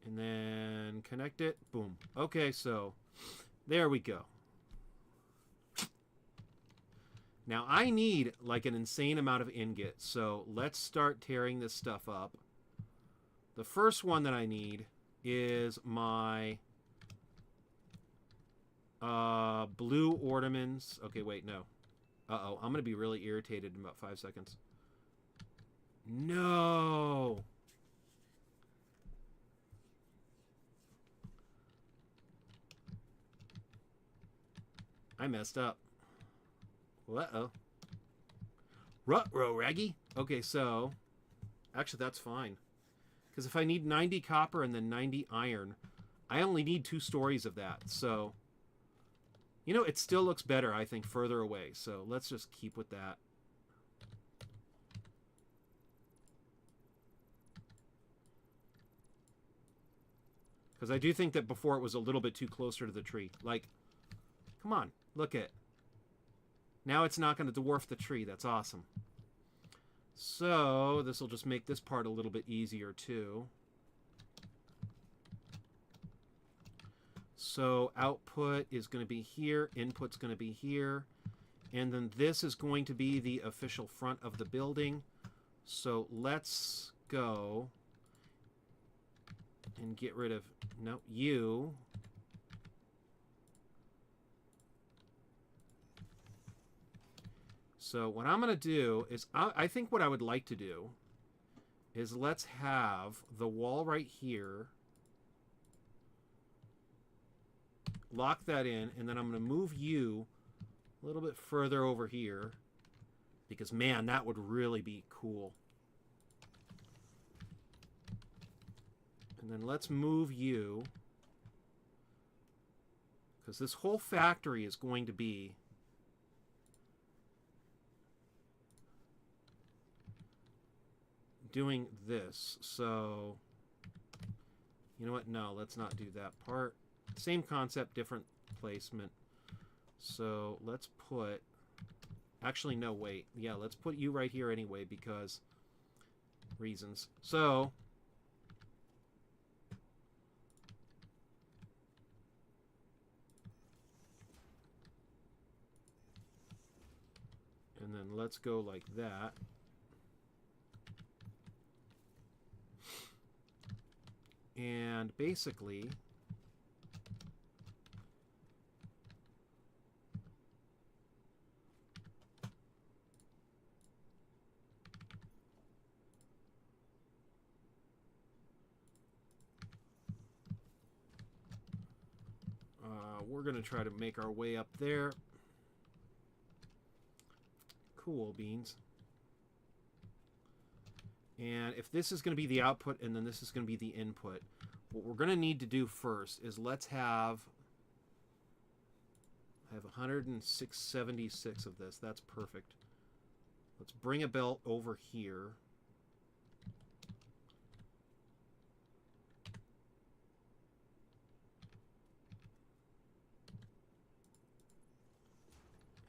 And then connect it, boom. Okay, so there we go. Now I need like an insane amount of ingot, so let's start tearing this stuff up. The first one that I need is my blue ornaments. Okay, wait, no. Uh-oh, I'm going to be really irritated in about 5 seconds. No! I messed up. Uh-oh. Ruh-roh, Raggy. Okay, so... Actually, that's fine. Because if I need 90 copper and then 90 iron, I only need 2 stories of that. So, you know, it still looks better, I think, further away. So let's just keep with that. Because I do think that before it was a little bit too closer to the tree. Like, come on, look at. Now it's not going to dwarf the tree. That's awesome. So this will just make this part a little bit easier too. So output is going to be here. Input's going to be here. And then this is going to be the official front of the building. So let's go and get rid of, no, you. So what I'm going to do is, I think what I would like to do is let's have the wall right here. Lock that in, and then I'm going to move you a little bit further over here. Because, man, that would really be cool. And then let's move you. Because this whole factory is going to be doing this. So, you know what? No, let's not do that part. Same concept, different placement. So let's put... Actually, no, wait. Yeah, let's put you right here anyway because reasons. So... And then let's go like that. And basically... we're going to try to make our way up there. Cool beans. And if this is going to be the output and then this is going to be the input, what we're going to need to do first is let's have... I have 176 of this. That's perfect. Let's bring a belt over here.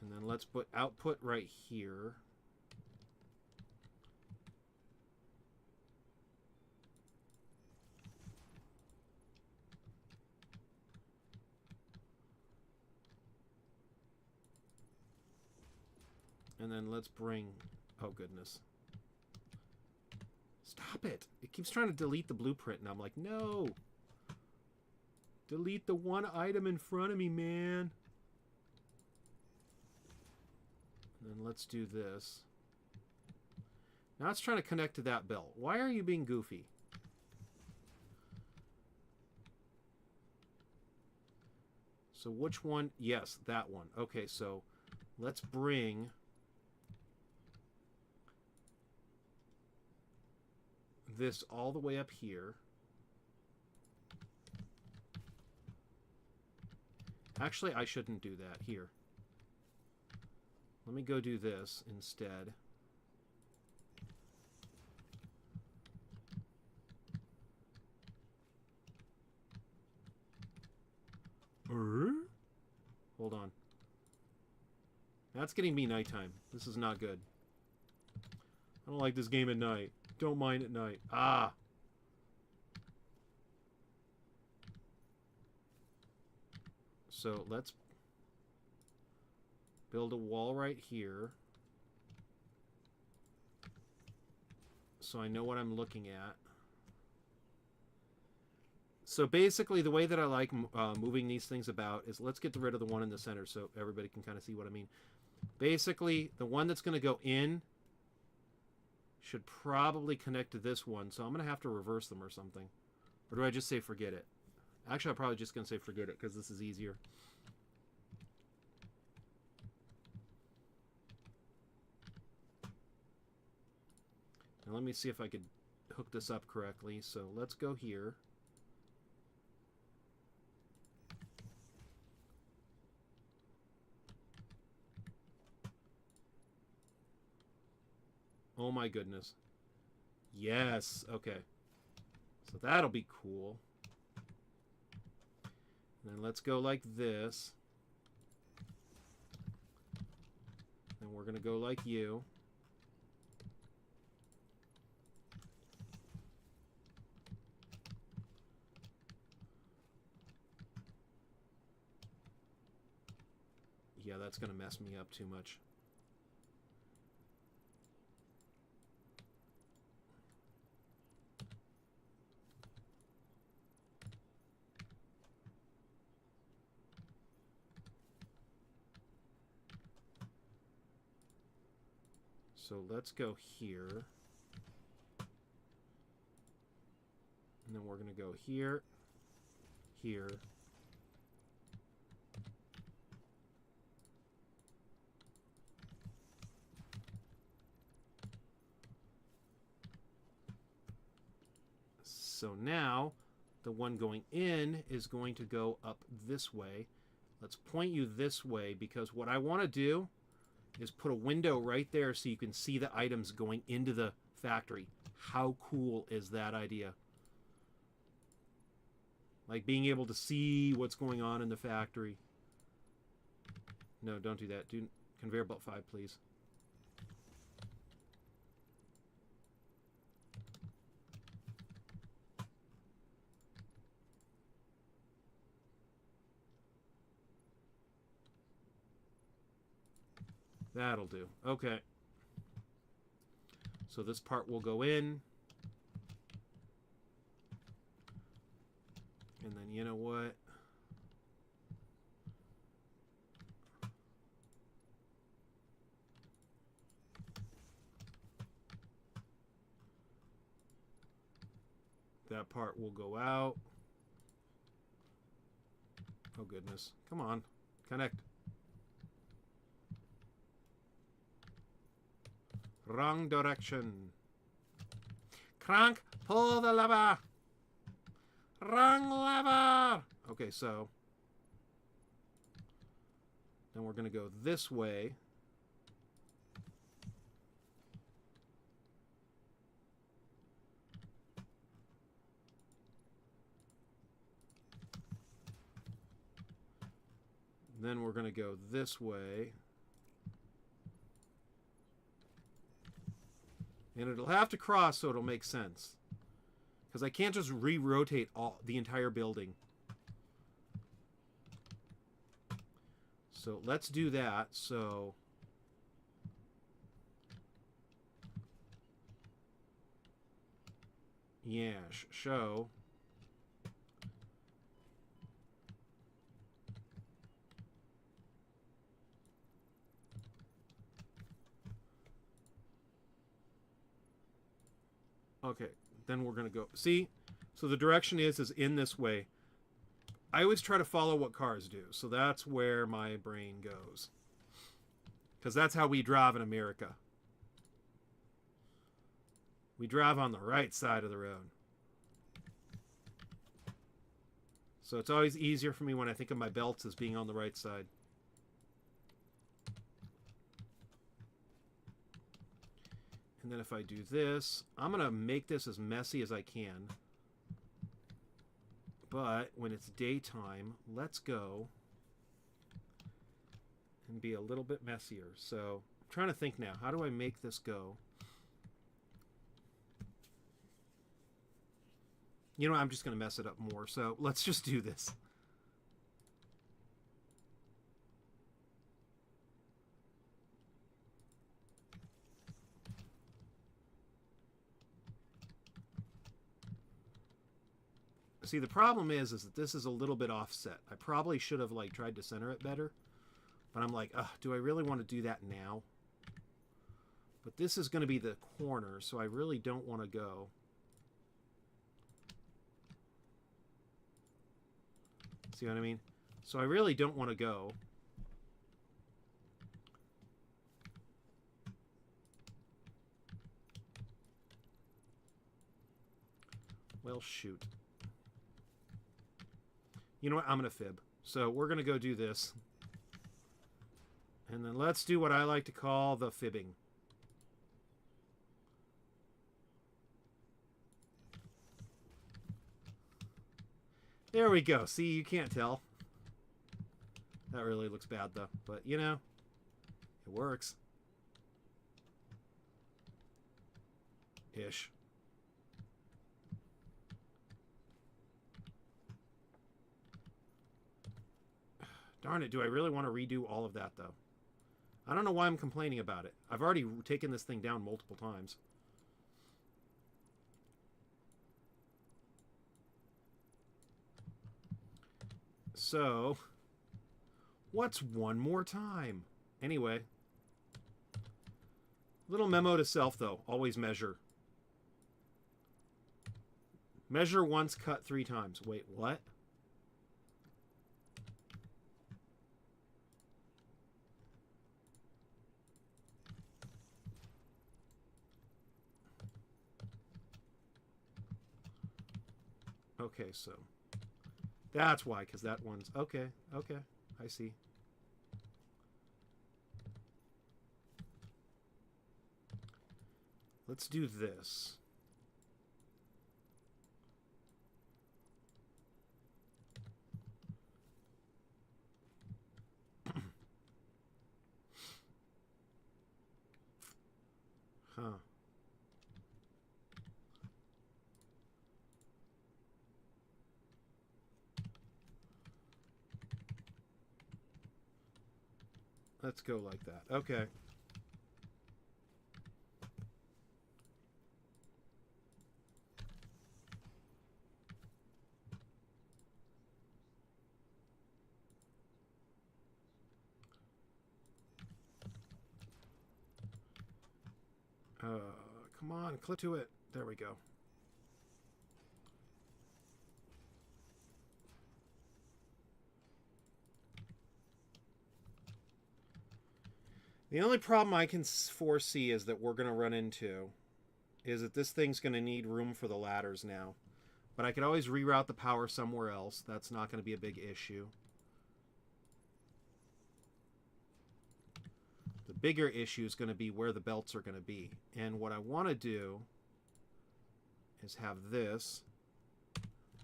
And then let's put output right here. And then let's bring... Oh, goodness. Stop it. It keeps trying to delete the blueprint, and I'm like, no. Delete the one item in front of me, man. And then let's do this. Now it's trying to connect to that belt. Why are you being goofy? So which one? Yes, that one. Okay, so let's bring... this all the way up here. Actually, I shouldn't do that. Here. Let me go do this instead. Hold on. That's getting me nighttime. This is not good. I don't like this game at night. Don't mind at night. Ah! So let's build a wall right here. So I know what I'm looking at. So basically the way that I like moving these things about is let's get rid of the one in the center so everybody can kind of see what I mean. Basically, the one that's going to go in should probably connect to this one. So I'm going to have to reverse them or something. Or do I just say forget it? Actually, I'm probably just going to say forget it because this is easier. Now let me see if I could hook this up correctly. So let's go here. Oh my goodness. Yes. Okay. So that'll be cool. And then let's go like this. And we're going to go like you. Yeah, that's going to mess me up too much. So let's go here. And then we're going to go here, here. So now the one going in is going to go up this way. Let's point you this way because what I want to do is put a window right there so you can see the items going into the factory. How cool is that idea? Like being able to see what's going on in the factory. No, don't do that. Do conveyor belt 5, please. That'll do. Okay. So this part will go in. And then you know what? That part will go out. Oh goodness. Come on. Connect. Wrong direction. Crank, pull the lever. Wrong lever. Okay, so then we're going to go this way. Then we're going to go this way. And it'll have to cross so it'll make sense. Because I can't just re-rotate the entire building. So let's do that. So yeah, show. Okay, then we're going to go. See? So the direction is in this way. I always try to follow what cars do. So that's where my brain goes. Because that's how we drive in America. We drive on the right side of the road. So it's always easier for me when I think of my belts as being on the right side. And then if I do this, I'm going to make this as messy as I can. But when it's daytime, let's go and be a little bit messier. So I'm trying to think now, how do I make this go? You know, I'm just going to mess it up more. So let's just do this. See, the problem is that this is a little bit offset. I probably should have like tried to center it better. But I'm like, do I really want to do that now? But this is going to be the corner, so I really don't want to go. See what I mean? So I really don't want to go. Well, shoot. You know what? I'm going to fib. So we're going to go do this. And then let's do what I like to call the fibbing. There we go. See, you can't tell. That really looks bad, though. But, you know, it works. Ish. Darn it, do I really want to redo all of that, though? I don't know why I'm complaining about it. I've already taken this thing down multiple times. So, what's one more time? Anyway. Little memo to self, though. Always measure. Measure once, cut 3 times. Wait, what? Okay, so that's why, because that one's... Okay, okay, I see. Let's do this. Huh. Let's go like that. Okay. Come on, clip to it. There we go. The only problem I can foresee is that we're going to run into is that this thing's going to need room for the ladders now. But I could always reroute the power somewhere else. That's not going to be a big issue. The bigger issue is going to be where the belts are going to be. And what I want to do is have this.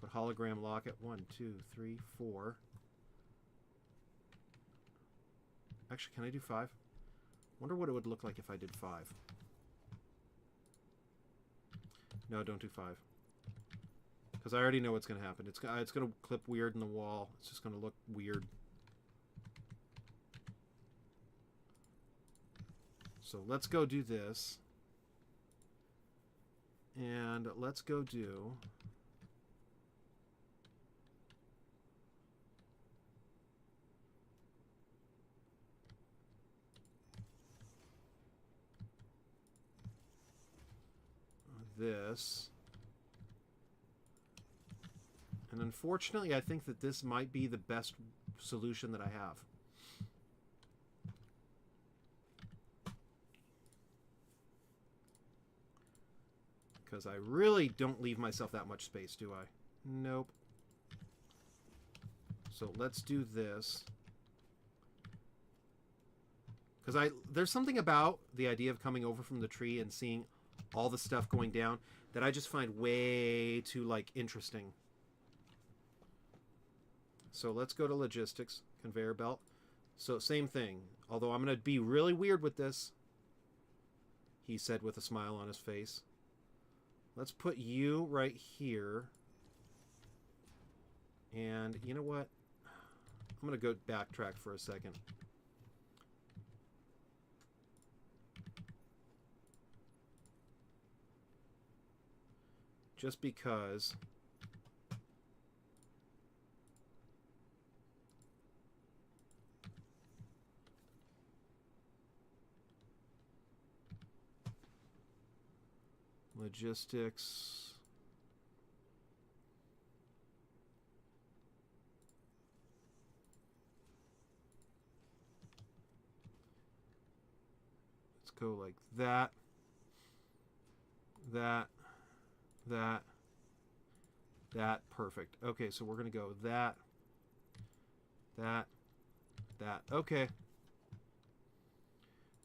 Put hologram lock at 1, 2, 3, 4. Actually, can I do 5? Wonder what it would look like if I did 5. No, don't do 5. Because I already know what's going to happen. It's going to clip weird in the wall. It's just going to look weird. So let's go do this. And let's go do... this. And unfortunately, I think that this might be the best solution that I have. Because I really don't leave myself that much space, do I? Nope. So let's do this. Because there's something about the idea of coming over from the tree and seeing all the stuff going down that I just find way too, like, interesting. So let's go to logistics, conveyor belt. So same thing. Although I'm going to be really weird with this, he said with a smile on his face. Let's put you right here. And you know what? I'm going to go backtrack for a second. Just because logistics. Let's go like that. That. Perfect. Okay, so we're going to go that. Okay. And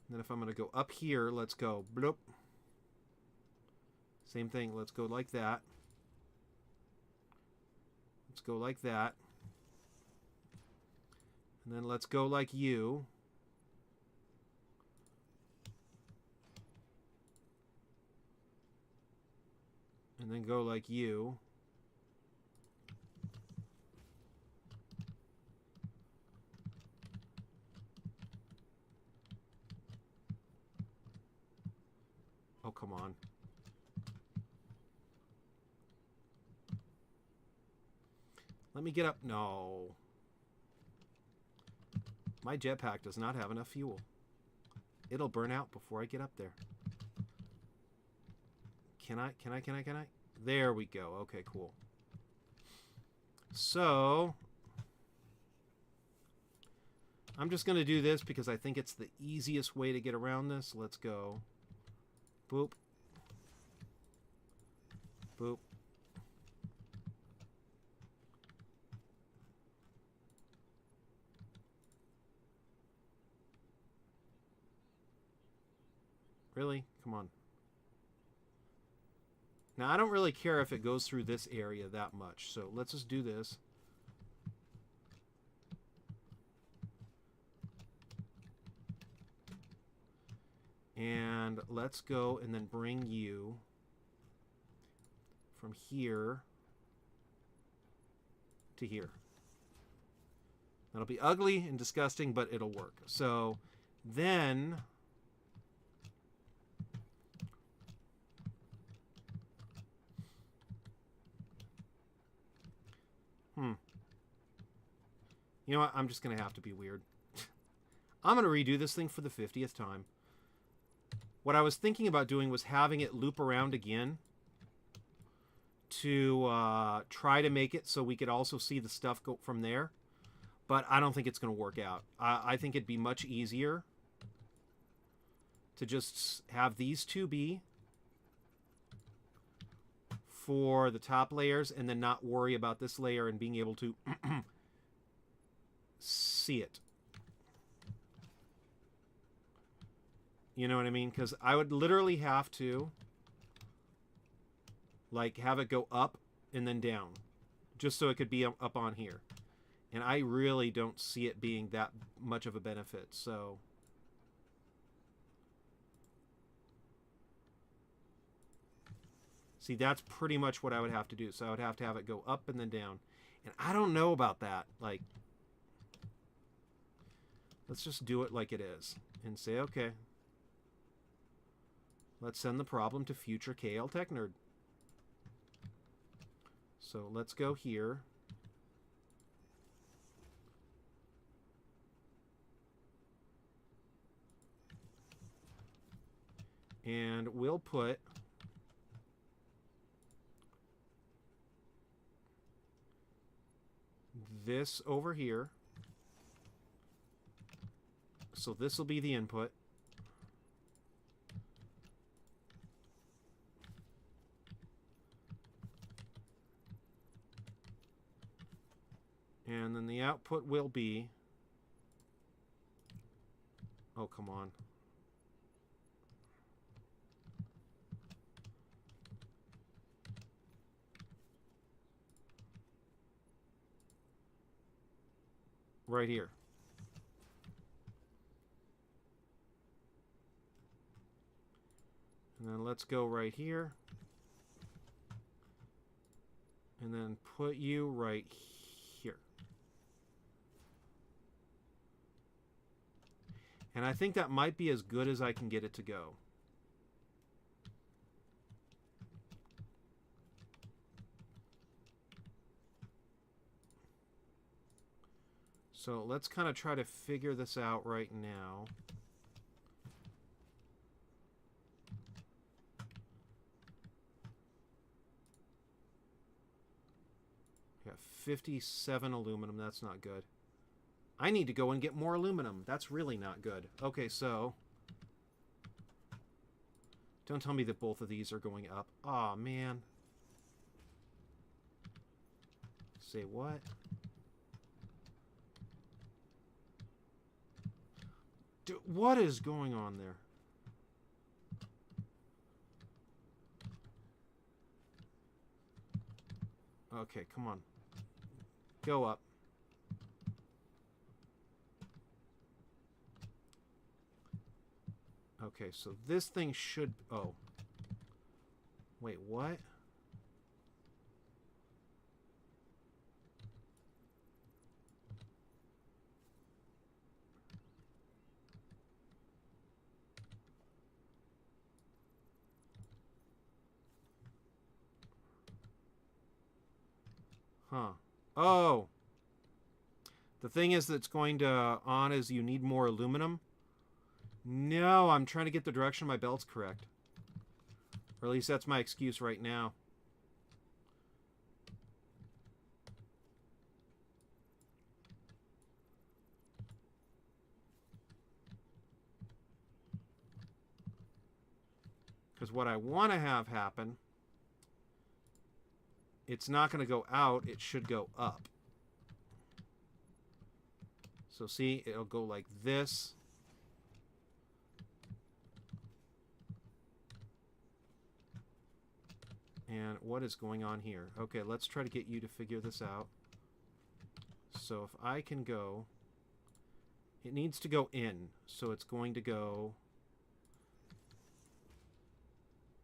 then if I'm going to go up here, let's go bloop. Same thing. Let's go like that. Let's go like that. And then let's go like you. And then go like you. Oh, come on. Let me get up. No. My jetpack does not have enough fuel. It'll burn out before I get up there. Can I? There we go. Okay, cool. So, I'm just going to do this because I think it's the easiest way to get around this. Let's go. Boop. Boop. Really? Come on. Now, I don't really care if it goes through this area that much, so let's just do this. And let's go and then bring you from here to here. That'll be ugly and disgusting, but it'll work. So then you know what? I'm just going to have to be weird. I'm going to redo this thing for the 50th time. What I was thinking about doing was having it loop around again to try to make it so we could also see the stuff go from there. But I don't think it's going to work out. I think it'd be much easier to just have these two be for the top layers and then not worry about this layer and being able to see it. You know what I mean? Because I would literally have to like have it go up and then down just so it could be up on here. And I really don't see it being that much of a benefit. So see, that's pretty much what I would have to do. So I would have to have it go up and then down. And I don't know about that. Like, let's just do it like it is and say, okay, let's send the problem to future KL Tech Nerd. So let's go here. And we'll put this over here. So this will be the input. And then the output will be Oh, come on. Right here. And then let's go right here. And then put you right here. And I think that might be as good as I can get it to go. So let's kind of try to figure this out right now. We got 57 aluminum. That's not good. I need to go and get more aluminum. That's really not good. Okay, so... Don't tell me that both of these are going up. Aw, man. Say what? Dude, what is going on there? Okay, come on. Go up. Okay, so this thing should... Oh. Wait, what? Huh. Oh! The thing is that's going to on is you need more aluminum. No, I'm trying to get the direction of my belts correct. Or at least that's my excuse right now. Because what I want to have happen, it's not going to go out, it should go up. So see, it'll go like this. And what is going on here? Okay, let's try to get you to figure this out. So if I can go... It needs to go in. So it's going to go...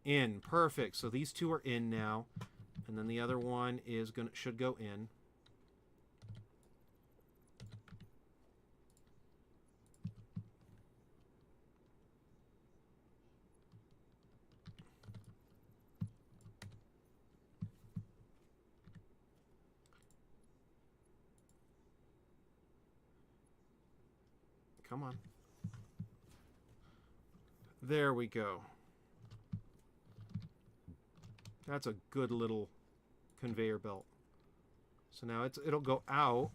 in. Perfect. So these two are in now. And then the other one is should go in. Come on. There we go. That's a good little conveyor belt. So now it'll go out.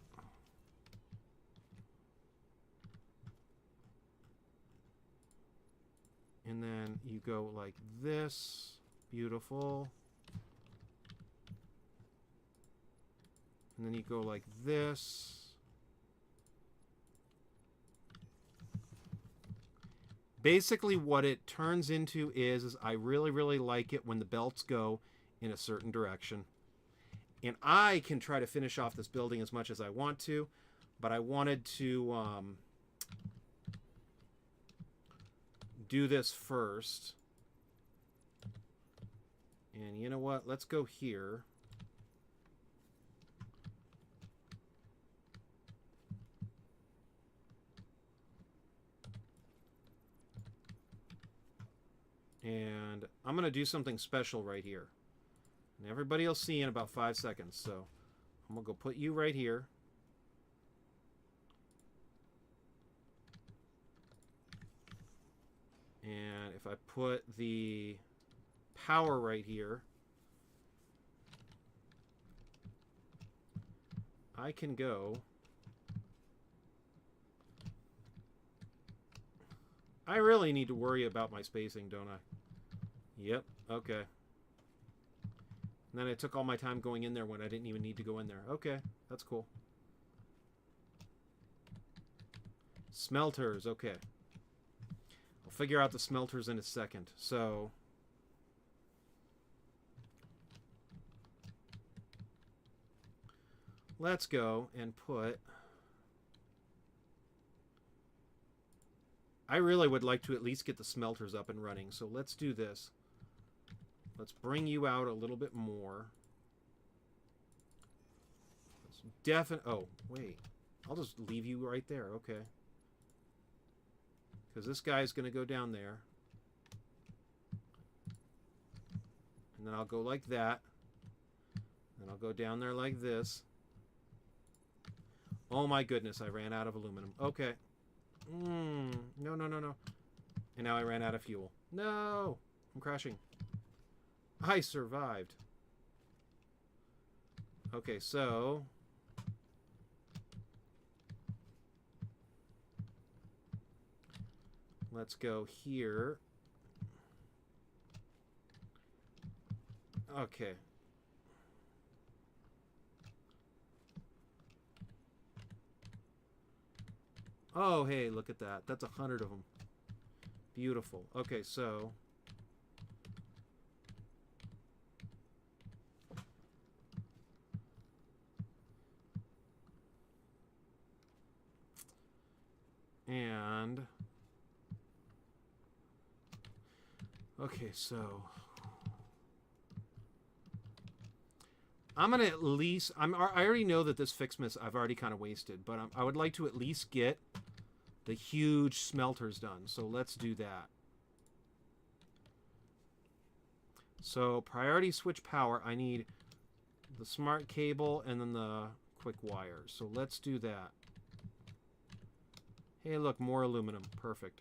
And then you go like this. Beautiful. And then you go like this. Basically what it turns into is I really, really like it when the belts go in a certain direction. And I can try to finish off this building as much as I want to, but I wanted to do this first. And you know what? Let's go here. And I'm going to do something special right here. And everybody will see in about 5 seconds. So I'm going to go put you right here. And if I put the power right here, I can go. I really need to worry about my spacing, don't I? Yep, okay. And then I took all my time going in there when I didn't even need to go in there. Okay, that's cool. Smelters, okay. figure out the smelters in a second. So let's go and put... I really would like to at least get the smelters up and running. So let's do this. Let's bring you out a little bit more. Oh, wait. I'll just leave you right there. Okay. Because this guy's going to go down there. And then I'll go like that. And I'll go down there like this. Oh my goodness, I ran out of aluminum. Okay. No, no, no, no. And now I ran out of fuel. No! I'm crashing. I survived. Okay, so... let's go here. Okay. Oh, hey, look at that. That's 100 of them. Beautiful. Okay, so... and... okay, so... I'm going to at least... I already know that this Ficsmas I've already kind of wasted, but I would like to at least get the huge smelters done. So let's do that. So priority switch power, I need the smart cable and then the quick wire. So let's do that. Hey, look, more aluminum. Perfect.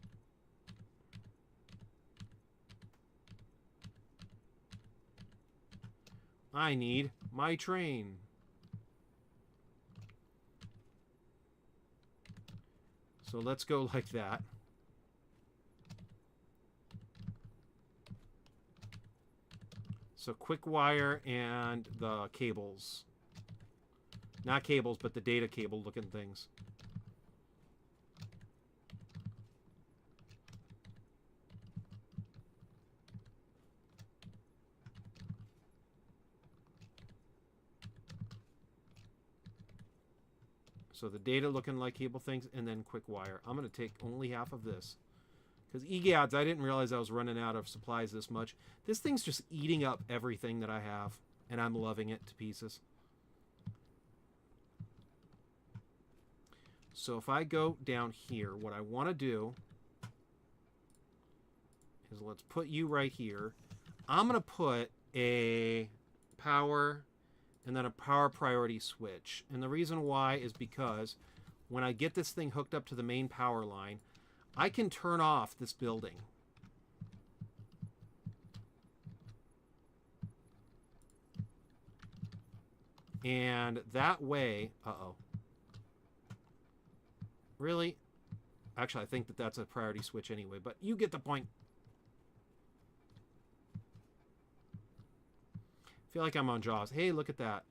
I need my train. So let's go like that. So quick wire and the cables. Not cables, but the data cable looking things. So the data looking like cable things, and then quick wire. I'm going to take only half of this. Because egads, I didn't realize I was running out of supplies this much. This thing's just eating up everything that I have. And I'm loving it to pieces. So if I go down here, what I want to do is let's put you right here. I'm going to put a power... and then a power priority switch. And the reason why is because when I get this thing hooked up to the main power line, I can turn off this building. And that way... uh-oh. Really? Actually, I think that that's a priority switch anyway, but you get the point. Feel like I'm on Jaws. Hey, look at that.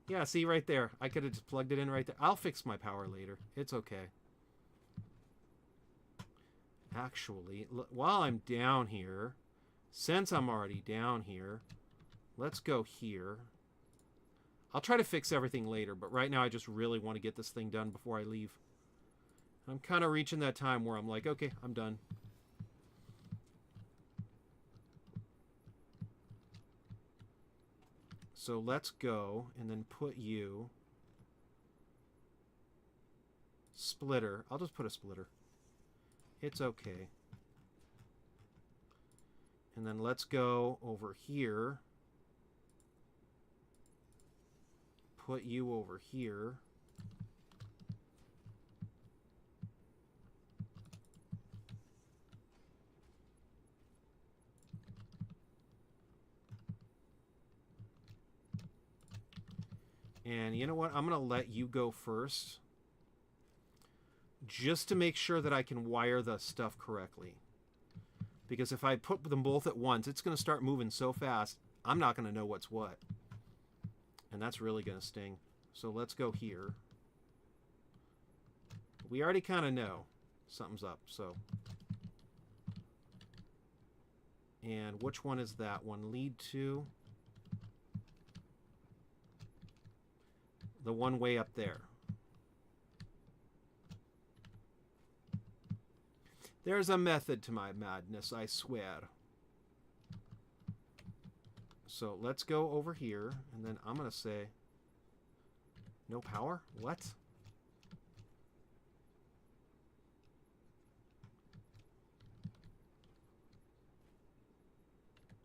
Yeah, see right there. I could have just plugged it in right there. I'll fix my power later. It's okay. Actually, while I'm down here, since I'm already down here, let's go here. I'll try to fix everything later, but right now I just really want to get this thing done before I leave. I'm kind of reaching that time where I'm like, okay, I'm done. So let's go and then put you... splitter. I'll just put a splitter. It's okay. And then let's go over here. Put you over here. And you know what? I'm going to let you go first. Just to make sure that I can wire the stuff correctly. Because if I put them both at once, it's going to start moving so fast, I'm not going to know what's what. And that's really going to sting. So let's go here. We already kind of know something's up, so... And which one is that one? Lead to the one way up there. There's a method to my madness, I swear. So let's go over here, and then I'm going to say, no power? What?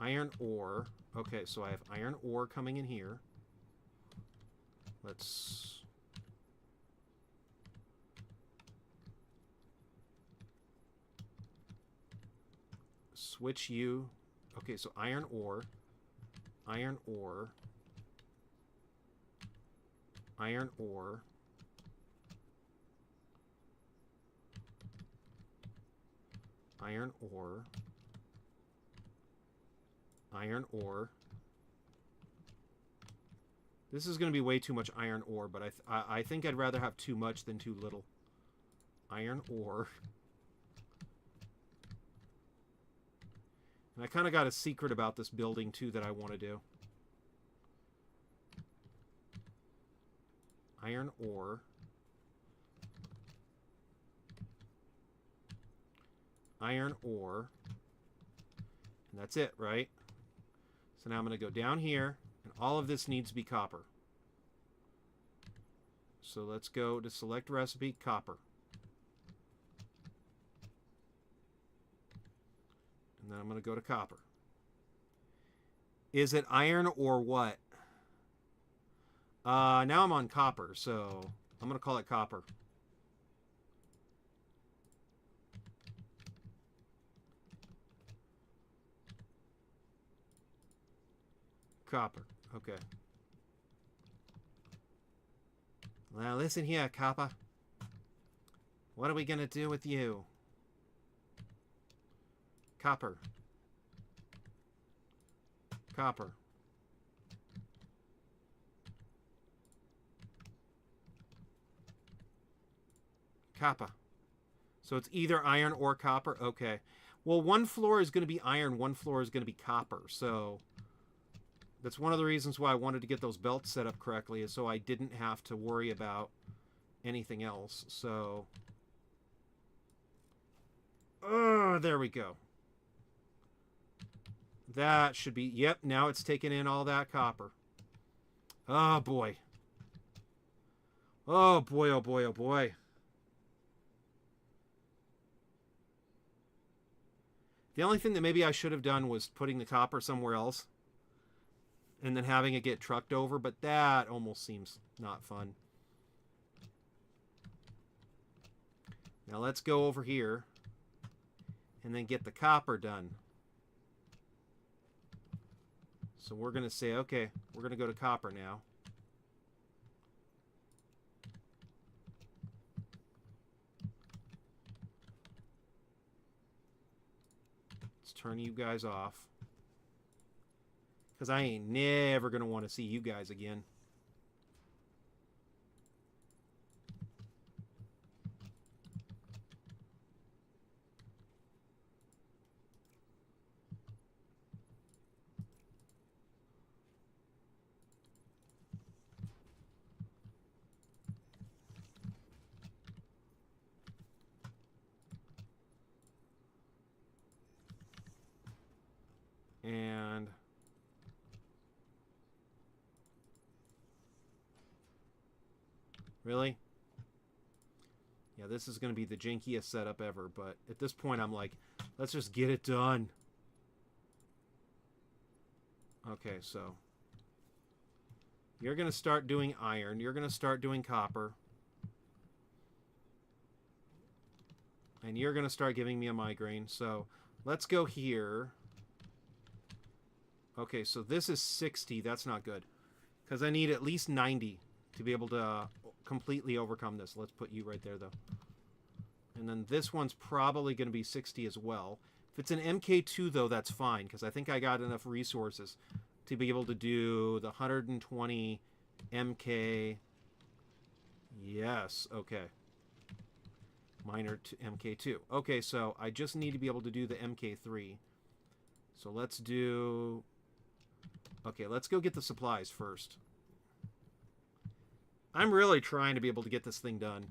Iron ore. Okay, so I have iron ore coming in here. Let's... switch you. Okay, so iron ore. Iron ore. Iron ore. Iron ore. Iron ore. This is going to be way too much iron ore, but I think I'd rather have too much than too little. Iron ore. And I kind of got a secret about this building, too, that I want to do. Iron ore. Iron ore. And that's it, right? So now I'm going to go down here, and all of this needs to be copper. So let's go to select recipe, copper. And then I'm going to go to copper. Is it iron or what? Now I'm on copper, so I'm going to call it copper. Copper. Okay. Well, listen here, copper. What are we going to do with you? Copper. Copper. Copper. So it's either iron or copper? Okay. Well, one floor is going to be iron, one floor is going to be copper. So that's one of the reasons why I wanted to get those belts set up correctly, is so I didn't have to worry about anything else. So, there we go. That should be, yep, now it's taken in all that copper. Oh, boy. Oh, boy, oh, boy, oh, boy. The only thing that maybe I should have done was putting the copper somewhere else and then having it get trucked over, but that almost seems not fun. Now let's go over here and then get the copper done. So we're going to say, okay, we're going to go to copper now. Let's turn you guys off. Because I ain't never going to want to see you guys again. And really? Yeah, this is going to be the jankiest setup ever, but at this point I'm like, let's just get it done. Okay, so you're going to start doing iron. You're going to start doing copper. And you're going to start giving me a migraine. So let's go here. Okay, so this is 60. That's not good. Because I need at least 90 to be able to completely overcome this. Let's put you right there, though. And then this one's probably going to be 60 as well. If it's an MK2, though, that's fine. Because I think I got enough resources to be able to do the 120 MK. Yes, okay. Minor to MK2. Okay, so I just need to be able to do the MK3. So let's do... Okay, let's go get the supplies first. I'm really trying to be able to get this thing done.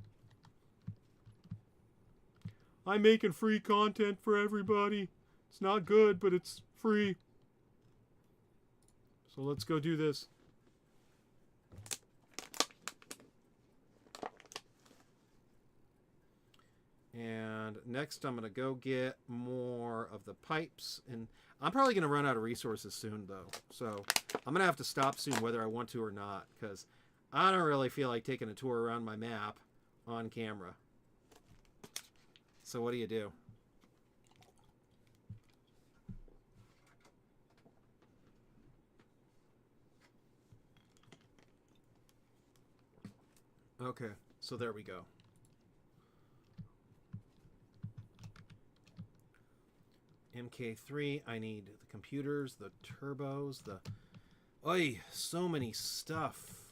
I'm making free content for everybody. It's not good, but it's free. So let's go do this. And next I'm going to go get more of the pipes. And I'm probably going to run out of resources soon, though. So I'm going to have to stop soon whether I want to or not, because I don't really feel like taking a tour around my map on camera. So what do you do? Okay, so there we go. MK3, I need the computers, the turbos, the... Oy, so many stuff.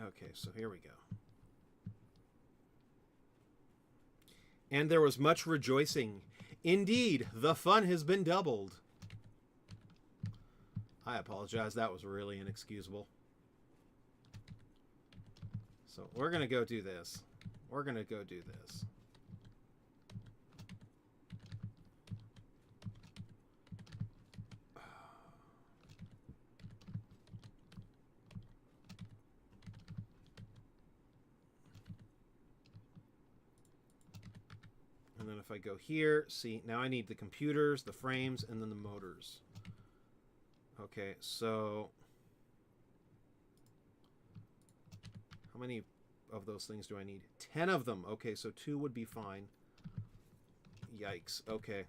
Okay, so here we go. And there was much rejoicing. Indeed, the fun has been doubled. I apologize, that was really inexcusable. So we're going to go do this. We're going to go do this. And then if I go here, see, now I need the computers, the frames, and then the motors. Okay, so... How many of those things do I need? 10 of them. Okay, so 2 would be fine. Yikes. Okay.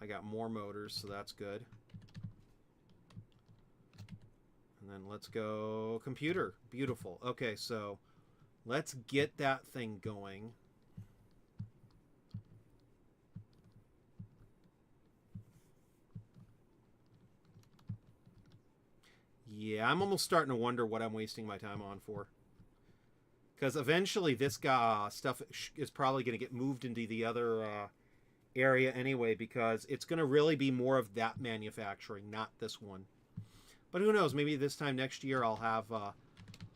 I got more motors, so that's good. And then let's go computer. Beautiful. Okay, so let's get that thing going. Yeah, I'm almost starting to wonder what I'm wasting my time on for. Because eventually this guy stuff is probably going to get moved into the other area anyway, because it's going to really be more of that manufacturing, not this one. But who knows, maybe this time next year I'll have a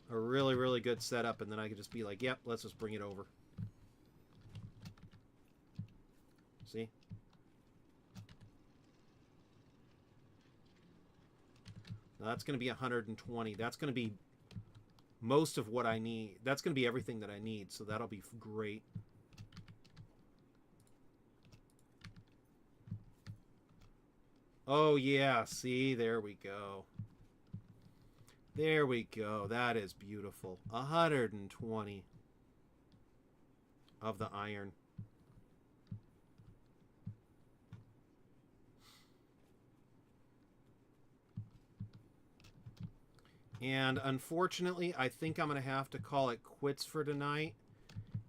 really, really good setup, and then I can just be like, yep, let's just bring it over. See? Now that's going to be 120. That's going to be most of what I need. That's going to be everything that I need, so that'll be great. Oh, yeah. See? There we go. There we go. That is beautiful. 120 of the iron. And unfortunately, I think I'm going to have to call it quits for tonight.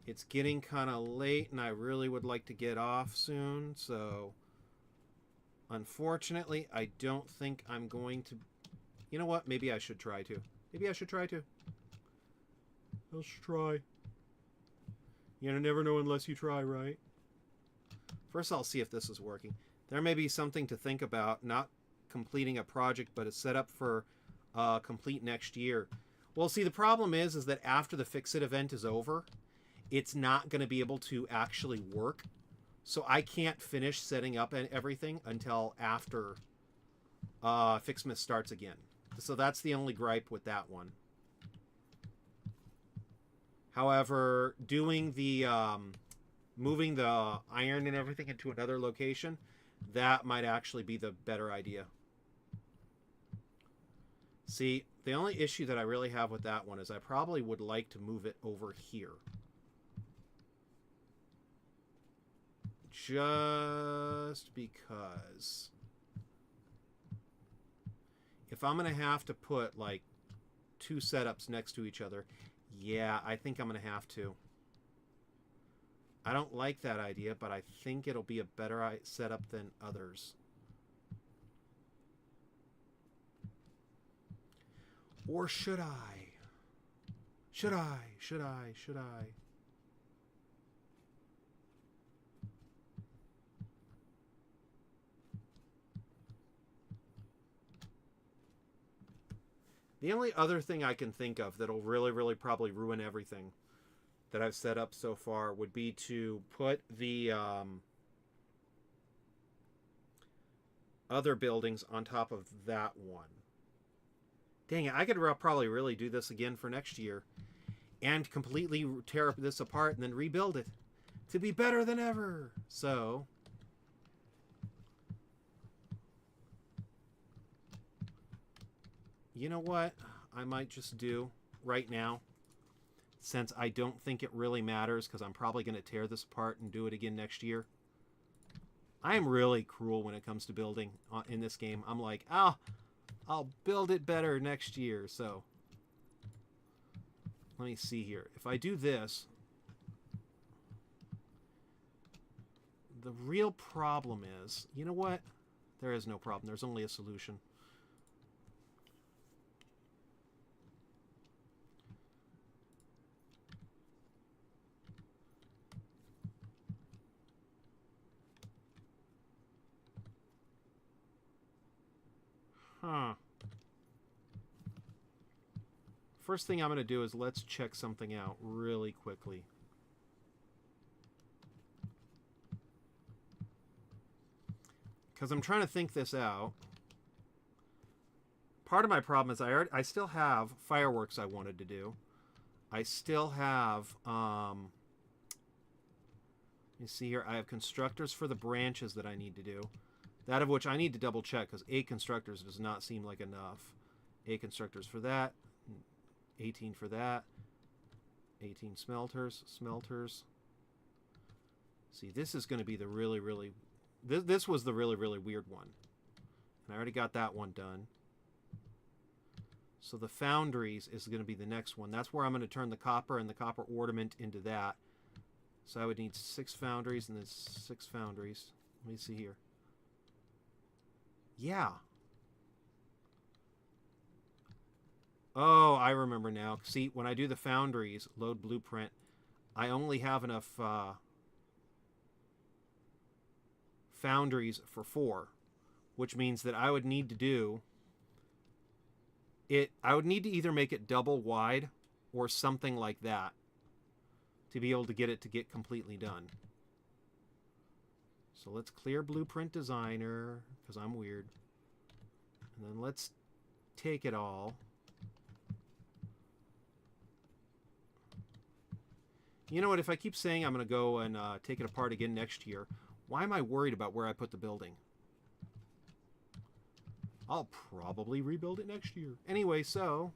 It's getting kind of late, and I really would like to get off soon. So, unfortunately, I don't think I'm going to... You know what? Maybe I should try to. Maybe I should try to. Let's try. You never know unless you try, right? First, I'll see if this is working. There may be something to think about, not completing a project, but a setup for... complete next year. Well, see, the problem is that after the Fix-It event is over, it's not going to be able to actually work. So I can't finish setting up and everything until after Ficsmas starts again. So that's the only gripe with that one. However, doing the moving the iron and everything into another location, that might actually be the better idea. See, the only issue that I really have with that one is I probably would like to move it over here. Just because. If I'm going to have to put, like, 2 setups next to each other, yeah, I think I'm going to have to. I don't like that idea, but I think it'll be a better setup than others. Or should I? Should I? Should I? Should I? The only other thing I can think of that'll really, really probably ruin everything that I've set up so far would be to put the other buildings on top of that one. Dang it, I could probably really do this again for next year and completely tear this apart and then rebuild it to be better than ever. So, you know what I might just do right now, since I don't think it really matters because I'm probably going to tear this apart and do it again next year. I am really cruel when it comes to building in this game. I'm like, oh, I'll build it better next year. So let me see here. If I do this, the real problem is, you know what? There is no problem. There's only a solution. Huh. First thing I'm going to do is let's check something out really quickly. Because I'm trying to think this out. Part of my problem is I still have fireworks I wanted to do. I still have, you see here, I have constructors for the branches that I need to do. That of which I need to double check because 8 constructors does not seem like enough. 8 constructors for that. 18 for that. 18 smelters. See, this is going to be the really... This was the really weird one. And I already got that one done. So the foundries is going to be the next one. That's where I'm going to turn the copper and the copper ornament into that. So I would need 6 foundries and then 6 foundries. Let me see here. Yeah. Oh, I remember now. See, when I do the foundries, load blueprint, I only have enough foundries for 4, which means that I would need to do it. I would need to either make it double wide or something like that to be able to get completely done. So let's clear Blueprint Designer, because I'm weird. And then let's take it all. You know what, if I keep saying I'm going to go and take it apart again next year, why am I worried about where I put the building? I'll probably rebuild it next year. Anyway, so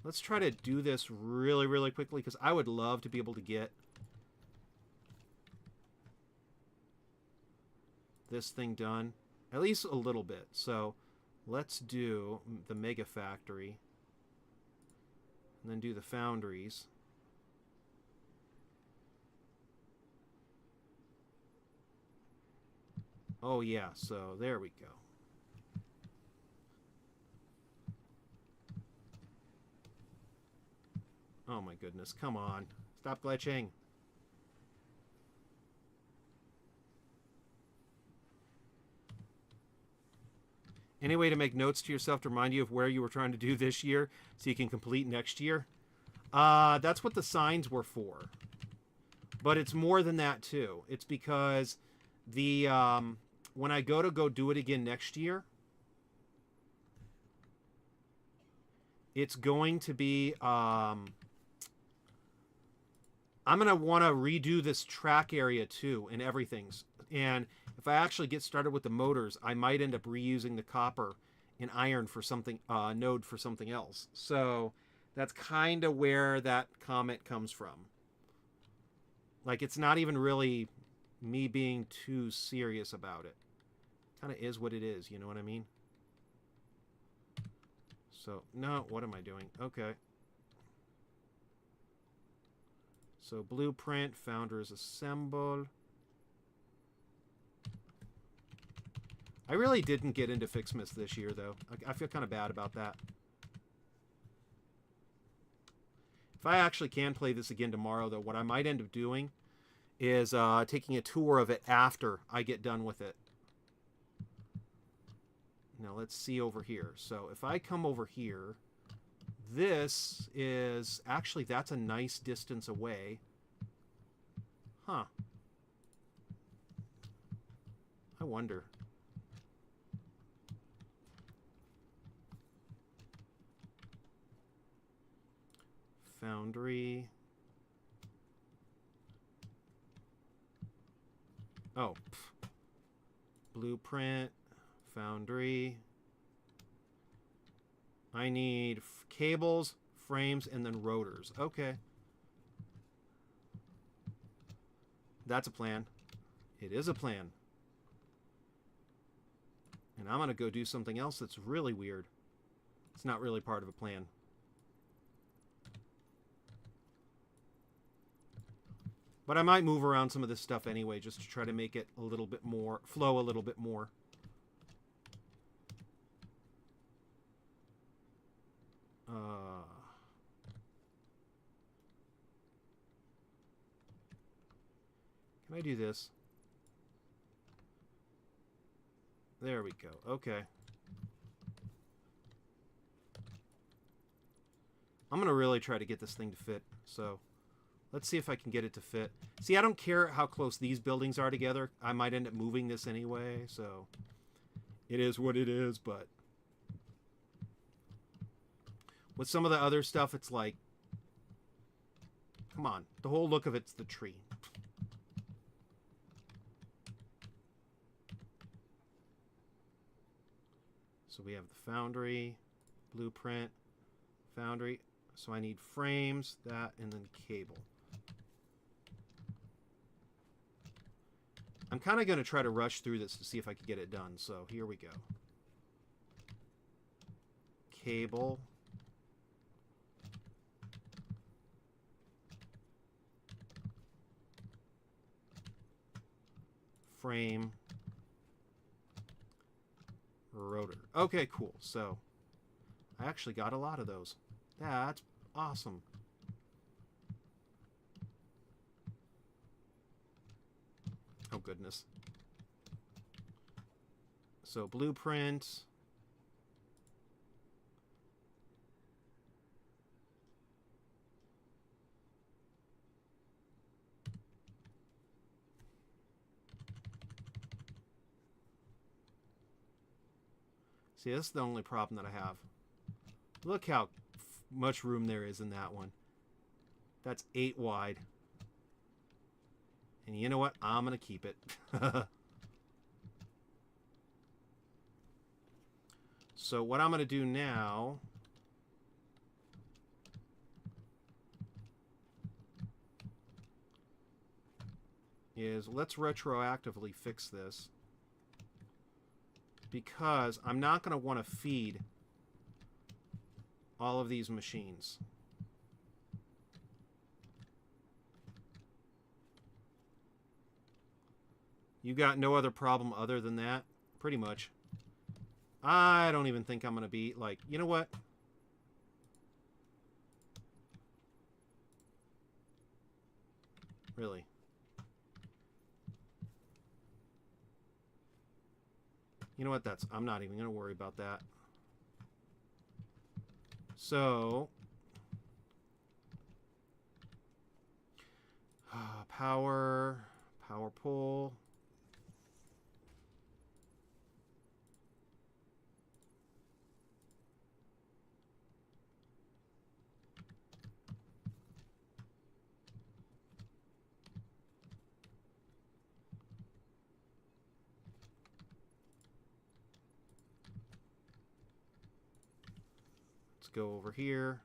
let's try to do this really quickly, because I would love to be able to get this thing done, at least a little bit. So let's do the Mega Factory and then do the foundries. Oh yeah, so there we go. Oh my goodness, come on. Stop glitching. Any way to make notes to yourself to remind you of where you were trying to do this year so you can complete next year? That's what the signs were for. But it's more than that too. It's because the when I go do it again next year, it's going to be I'm going to want to redo this track area too and everything's. And if I actually get started with the motors, I might end up reusing the copper and iron for something, node for something else. So that's kind of where that comment comes from. Like, it's not even really me being too serious about it. Kind of is what it is, you know what I mean? So, no, what am I doing? Okay. So, blueprint, founders assemble. I really didn't get into Ficsmas this year, though. I feel kind of bad about that. If I actually can play this again tomorrow, though, what I might end up doing is taking a tour of it after I get done with it. Now let's see over here. So if I come over here, this is actually, that's a nice distance away. Huh. I wonder. Foundry. Oh. Pff. Blueprint. Foundry. I need cables, frames, and then rotors. Okay. That's a plan. It is a plan. And I'm going to go do something else that's really weird. It's not really part of a plan. But I might move around some of this stuff anyway, just to try to make it a little bit more, flow a little bit more. Can I do this? There we go. Okay. I'm going to really try to get this thing to fit. So let's see if I can get it to fit. See, I don't care how close these buildings are together. I might end up moving this anyway. So it is what it is. But with some of the other stuff, it's like, come on. The whole look of it's the tree. So we have the foundry, blueprint, foundry. So I need frames, that, and then cable. I'm kind of going to try to rush through this to see if I can get it done. So here we go. Cable. Frame. Rotor. Okay, cool. So I actually got a lot of those. That's awesome. Oh, goodness. So blueprint. See, this is the only problem that I have. Look how much room there is in that one. That's 8 wide. And you know what? I'm going to keep it. So what I'm going to do now is let's retroactively fix this. Because I'm not going to want to feed all of these machines. You got no other problem other than that? Pretty much. I don't even think I'm going to be like, you know what? Really? You know what? I'm not even going to worry about that. So, power pole. Go over here.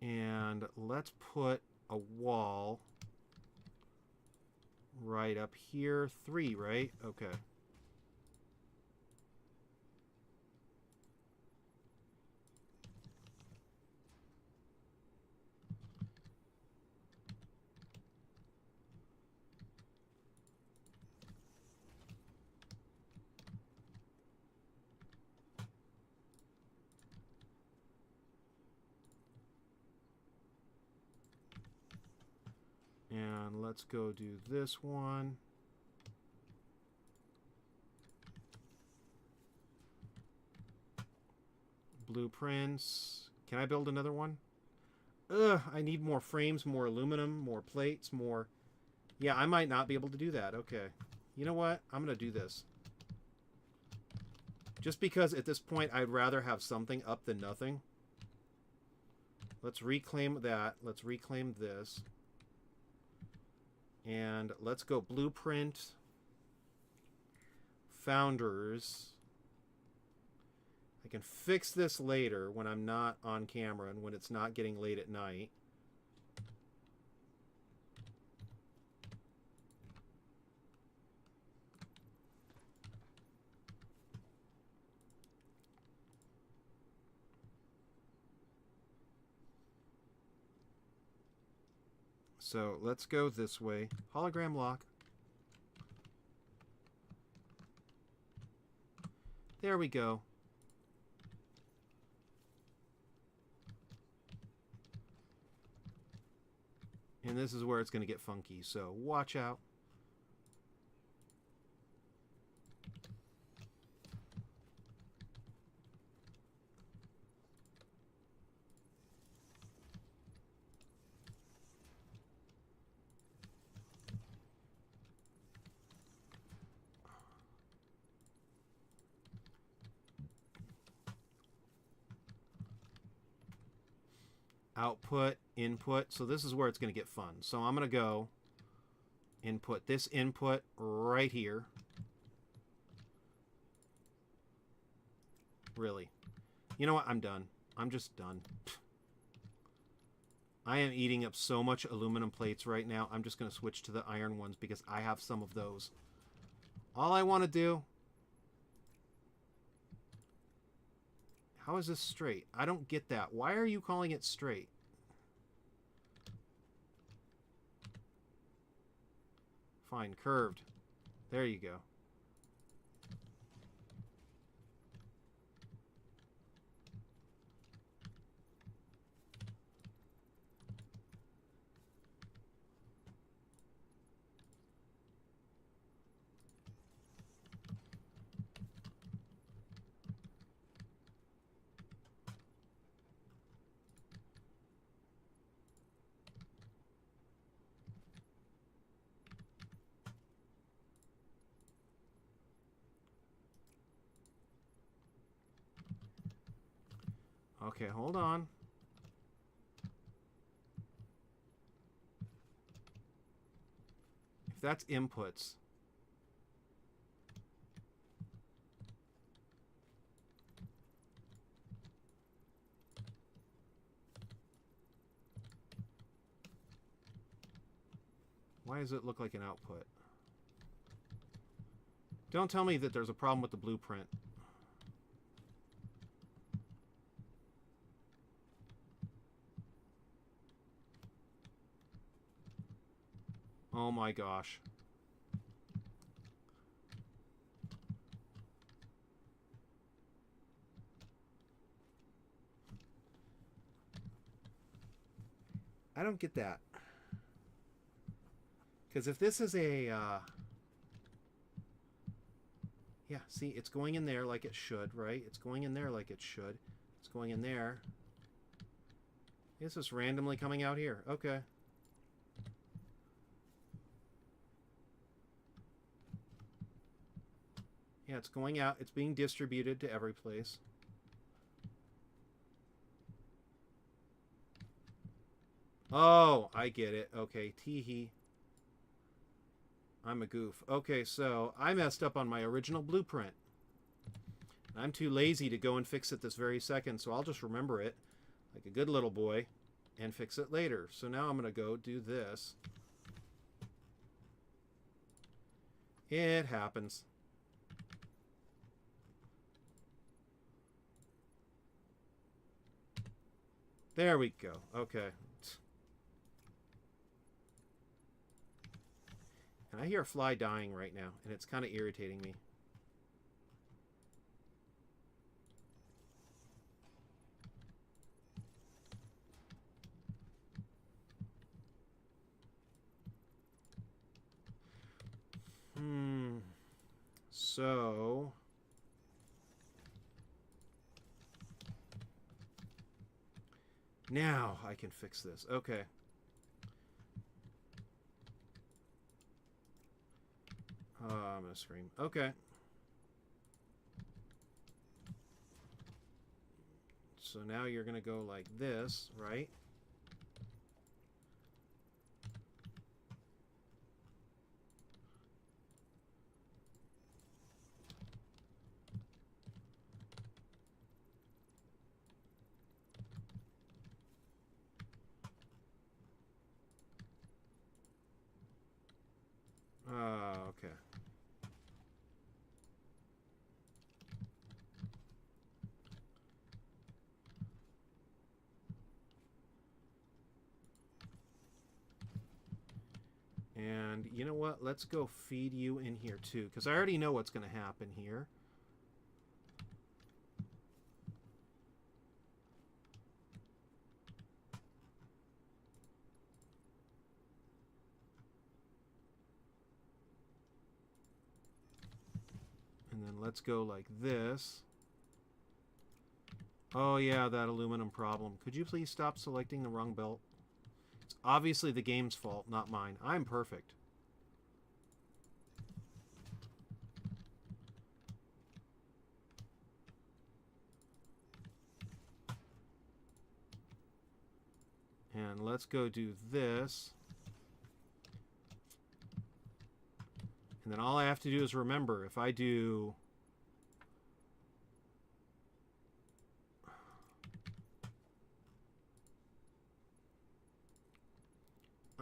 And let's put a wall right up here. 3, right? Okay. And let's go do this one. Blueprints. Can I build another one? Ugh, I need more frames, more aluminum, more plates, more... Yeah, I might not be able to do that. Okay. You know what? I'm going to do this. Just because at this point I'd rather have something up than nothing. Let's reclaim that. Let's reclaim this. And let's go blueprint. Founders. I can fix this later when I'm not on camera and when it's not getting late at night. So let's go this way. Hologram lock. There we go. And this is where it's going to get funky, so watch out. Output, input. So this is where it's going to get fun. So I'm going to go input this input right here. Really. You know what? I'm done. I'm just done. I am eating up so much aluminum plates right now. I'm just going to switch to the iron ones because I have some of those. All I want to do... How is this straight? I don't get that. Why are you calling it straight? Fine, curved. There you go. Okay, hold on. If that's inputs. Why does it look like an output? Don't tell me that there's a problem with the blueprint. Oh my gosh. I don't get that. Because if this is a... yeah, see, it's going in there like it should, right? It's going in there like it should. It's going in there. It's just randomly coming out here. Okay. Yeah, it's going out. It's being distributed to every place. Oh, I get it. Okay, tee-hee. I'm a goof. Okay, so I messed up on my original blueprint. I'm too lazy to go and fix it this very second, so I'll just remember it like a good little boy and fix it later. So now I'm going to go do this. It happens. There we go. Okay. And I hear a fly dying right now, and it's kind of irritating me. So now I can fix this. Okay. I'm gonna scream. Okay. So now you're gonna go like this, right? Okay. And you know what? Let's go feed you in here too, because I already know what's going to happen here. And then let's go like this. Oh yeah, that aluminum problem. Could you please stop selecting the wrong belt? It's obviously the game's fault, not mine. I'm perfect. And let's go do this. And then all I have to do is remember, if I do...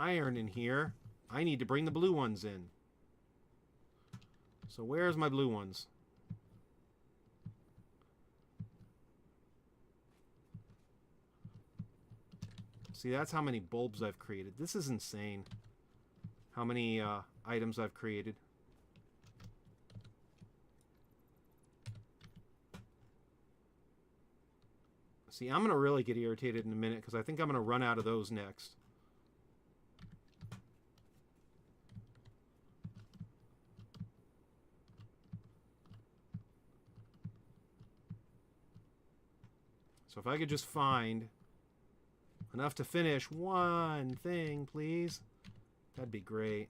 iron in here, I need to bring the blue ones in. So where's my blue ones? See, that's how many bulbs I've created. This is insane. How many items I've created. See, I'm going to really get irritated in a minute because I think I'm going to run out of those next. So if I could just find enough to finish one thing, please, that'd be great.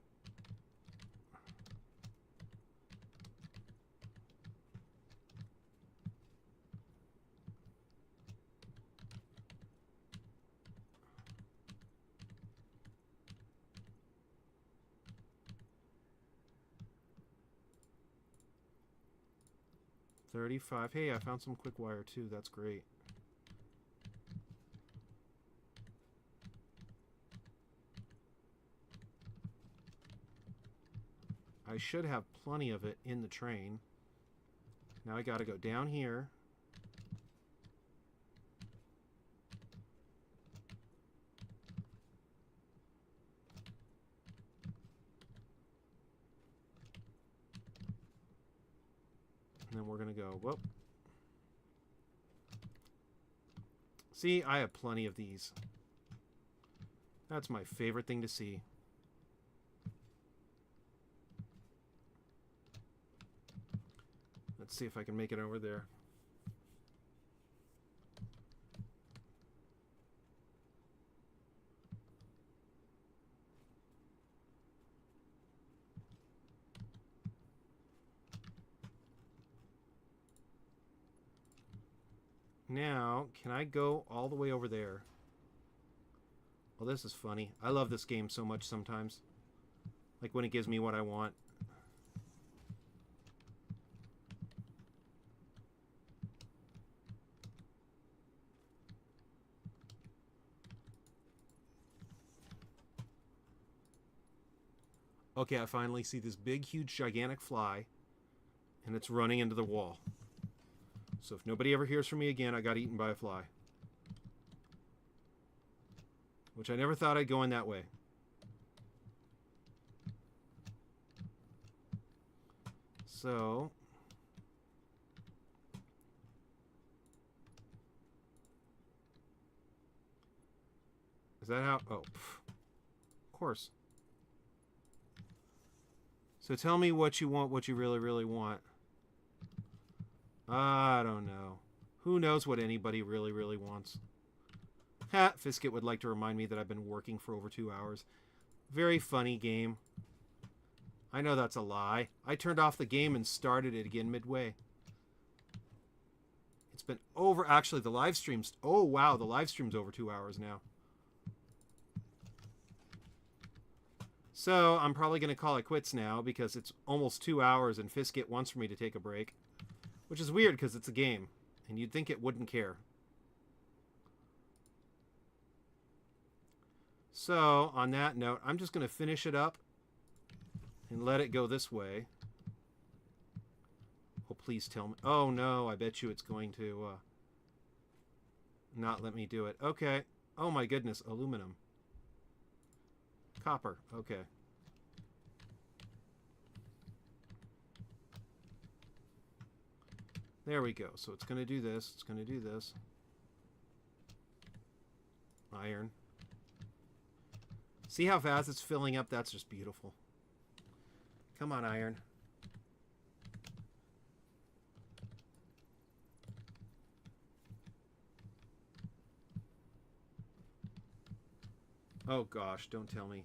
$35. Hey, I found some quick wire too. That's great. I should have plenty of it in the train. Now I gotta go down here. And then we're gonna go, whoop. See, I have plenty of these. That's my favorite thing to see. Let's see if I can make it over there. Now, can I go all the way over there? Well, this is funny. I love this game so much sometimes. Like when it gives me what I want. Okay, I finally see this big, huge, gigantic fly, and it's running into the wall. So if nobody ever hears from me again, I got eaten by a fly. Which I never thought I'd go in that way. So... is that how... oh, of course. So tell me what you want, what you really, really want. I don't know. Who knows what anybody really, really wants? Ha! Fiskit would like to remind me that I've been working for over 2 hours. Very funny game. I know that's a lie. I turned off the game and started it again midway. It's been over... Actually, the live streams... Oh, wow. The live stream's over 2 hours now. So, I'm probably going to call it quits now because it's almost 2 hours and Fiskit wants for me to take a break. Which is weird because it's a game. And you'd think it wouldn't care. So, on that note, I'm just going to finish it up and let it go this way. Oh, please tell me. Oh, no, I bet you it's going to not let me do it. Okay. Oh, my goodness. Aluminum. Copper. Okay. There we go. So it's going to do this. It's going to do this. Iron. See how fast it's filling up? That's just beautiful. Come on, iron. Oh gosh, don't tell me.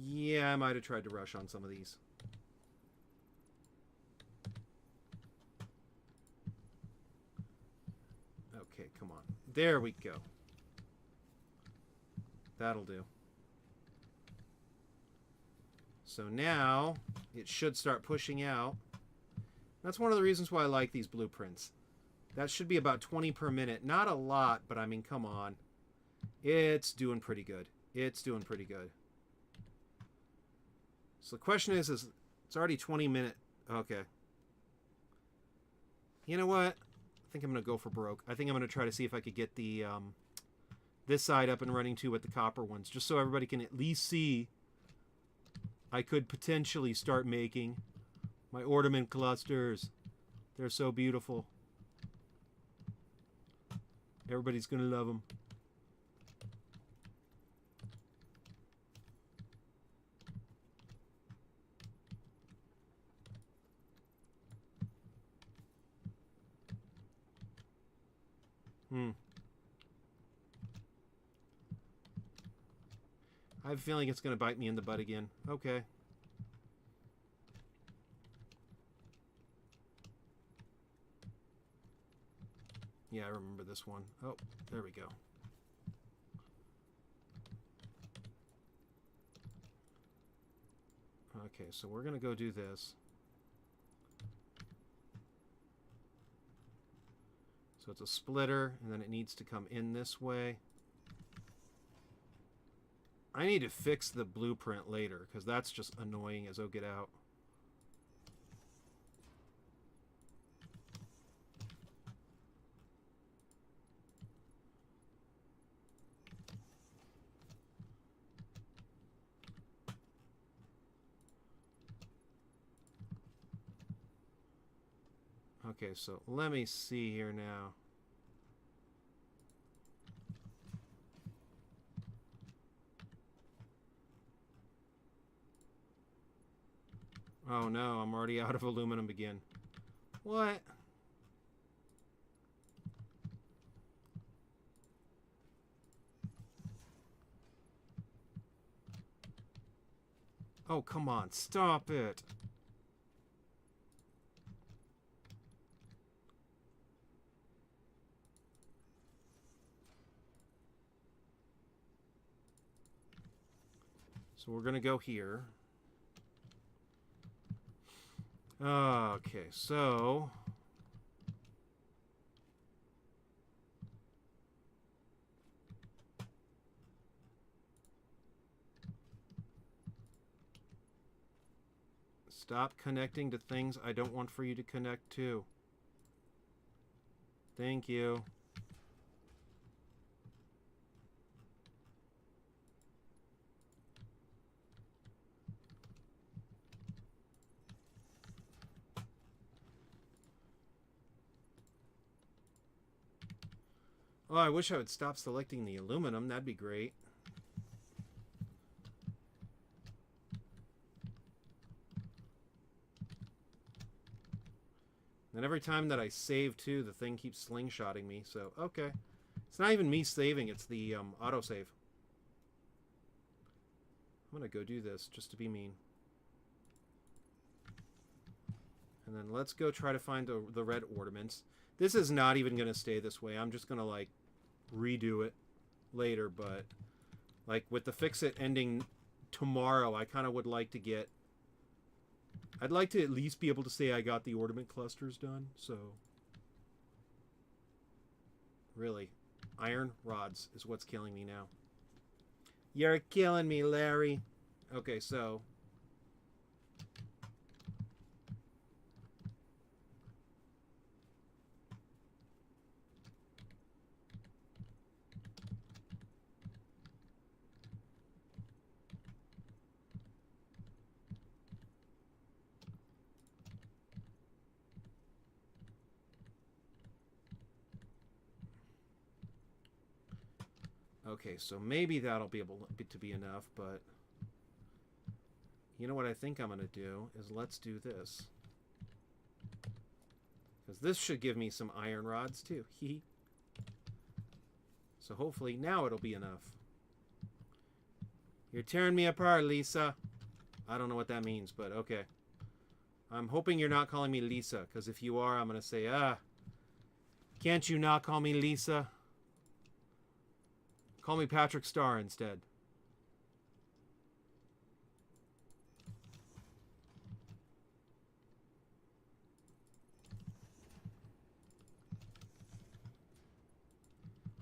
Yeah, I might have tried to rush on some of these. Okay, come on. There we go. That'll do. So now it should start pushing out. That's one of the reasons why I like these blueprints. That should be about 20 per minute. Not a lot, but I mean, come on. It's doing pretty good. It's doing pretty good. So the question is it's already 20 minutes. Okay. You know what? I think I'm going to go for broke. I think I'm going to try to see if I could get the this side up and running too with the copper ones, just so everybody can at least see I could potentially start making my ornament clusters. They're so beautiful. Everybody's going to love them. I have a feeling it's going to bite me in the butt again. Okay. Yeah, I remember this one. Oh, there we go. Okay, so we're going to go do this. So it's a splitter, and then it needs to come in this way. I need to fix the blueprint later, because that's just annoying as oh get out. Okay, so let me see here now. Oh no, I'm already out of aluminum again. What? Oh, come on, stop it. So we're going to go here. Okay, so stop connecting to things I don't want for you to connect to. Thank you. Oh, I wish I would stop selecting the aluminum. That'd be great. And every time that I save, too, the thing keeps slingshotting me. So, okay. It's not even me saving. It's the autosave. I'm going to go do this just to be mean. And then let's go try to find the red ornaments. This is not even going to stay this way. I'm just going to, like, redo it later. But, like, with the Fix-It ending tomorrow, I kind of would like to get... I'd like to at least be able to say I got the ornament clusters done, so... Really, iron rods is what's killing me now. You're killing me, Larry. Okay, so... Okay, so maybe that'll be able to be enough, but... You know what I think I'm going to do is let's do this. Because this should give me some iron rods, too. So hopefully now it'll be enough. You're tearing me apart, Lisa. I don't know what that means, but okay. I'm hoping you're not calling me Lisa, because if you are, I'm going to say, can't you not call me Lisa? Call me Patrick Starr instead.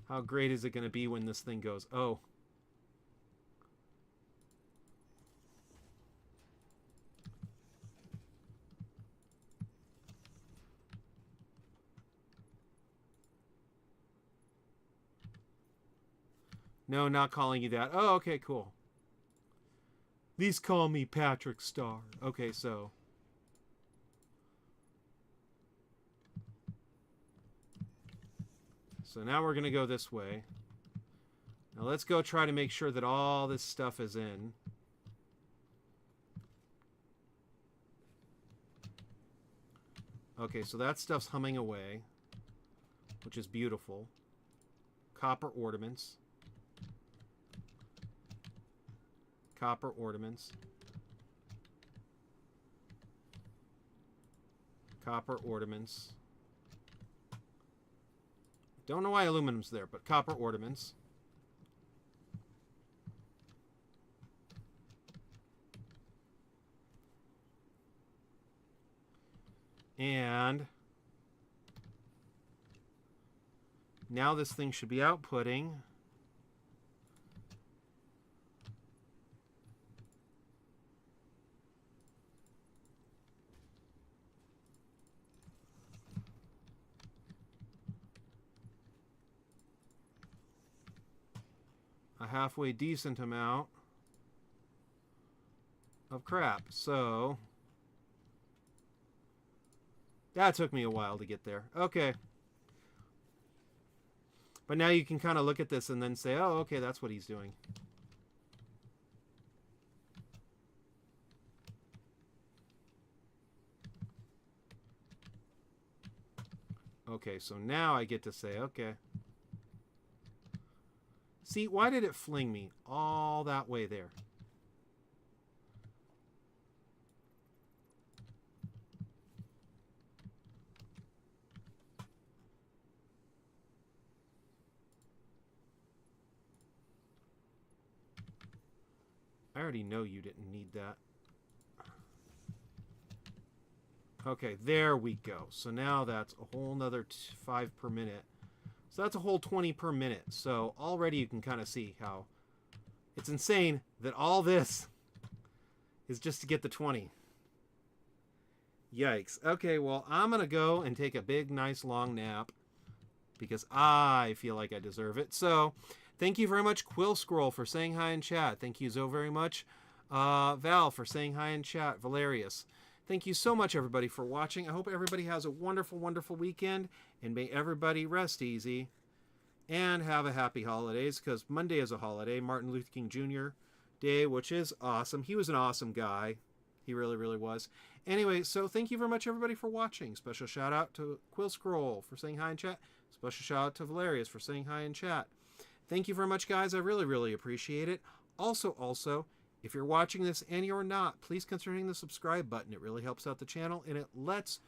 How great is it going to be when this thing goes, oh. No, not calling you that. Oh, okay, cool. At least call me Patrick Starr. Okay, so... So now we're going to go this way. Now let's go try to make sure that all this stuff is in. Okay, so that stuff's humming away, which is beautiful. Copper ornaments. Copper ornaments. Copper ornaments. Don't know why aluminum's there, but copper ornaments. And now this thing should be outputting a halfway decent amount of crap. So that took me a while to get there. Okay. But now you can kind of look at this and then say, oh, okay, that's what he's doing. Okay, so now I get to say, okay. See, why did it fling me all that way there? I already know you didn't need that. Okay, there we go. So now that's a whole nother 5 per minute. So that's a whole 20 per minute. So already you can kind of see how it's insane that all this is just to get the 20. Yikes. Okay, well, I'm going to go and take a big, nice, long nap because I feel like I deserve it. So thank you very much, Quill Scroll, for saying hi in chat. Thank you so very much, Val, for saying hi in chat. Valerius. Thank you so much, everybody, for watching. I hope everybody has a wonderful, wonderful weekend, and may everybody rest easy and have a happy holidays, because Monday is a holiday, Martin Luther King Jr. Day, which is awesome. He was an awesome guy. He really, really was. Anyway, so thank you very much, everybody, for watching. Special shout out to Quill Scroll for saying hi in chat. Special shout out to Valerius for saying hi in chat. Thank you very much, guys. I really, really appreciate it. Also, if you're watching this and you're not, please consider hitting the subscribe button. It really helps out the channel, and it lets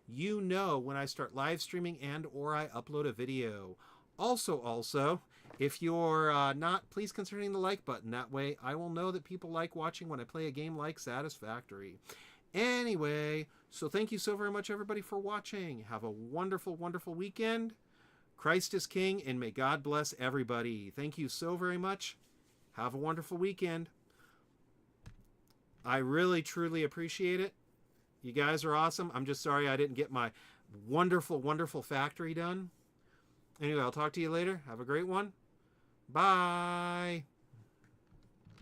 you know when I start live streaming and or I upload a video. Also, if you're not, please consider hitting the like button. That way I will know that people like watching when I play a game like Satisfactory. Anyway, so thank you so very much, everybody, for watching. Have a wonderful, wonderful weekend. Christ is King, and may God bless everybody. Thank you so very much. Have a wonderful weekend. I really, truly appreciate it. You guys are awesome. I'm just sorry I didn't get my wonderful, wonderful factory done. Anyway, I'll talk to you later. Have a great one. Bye.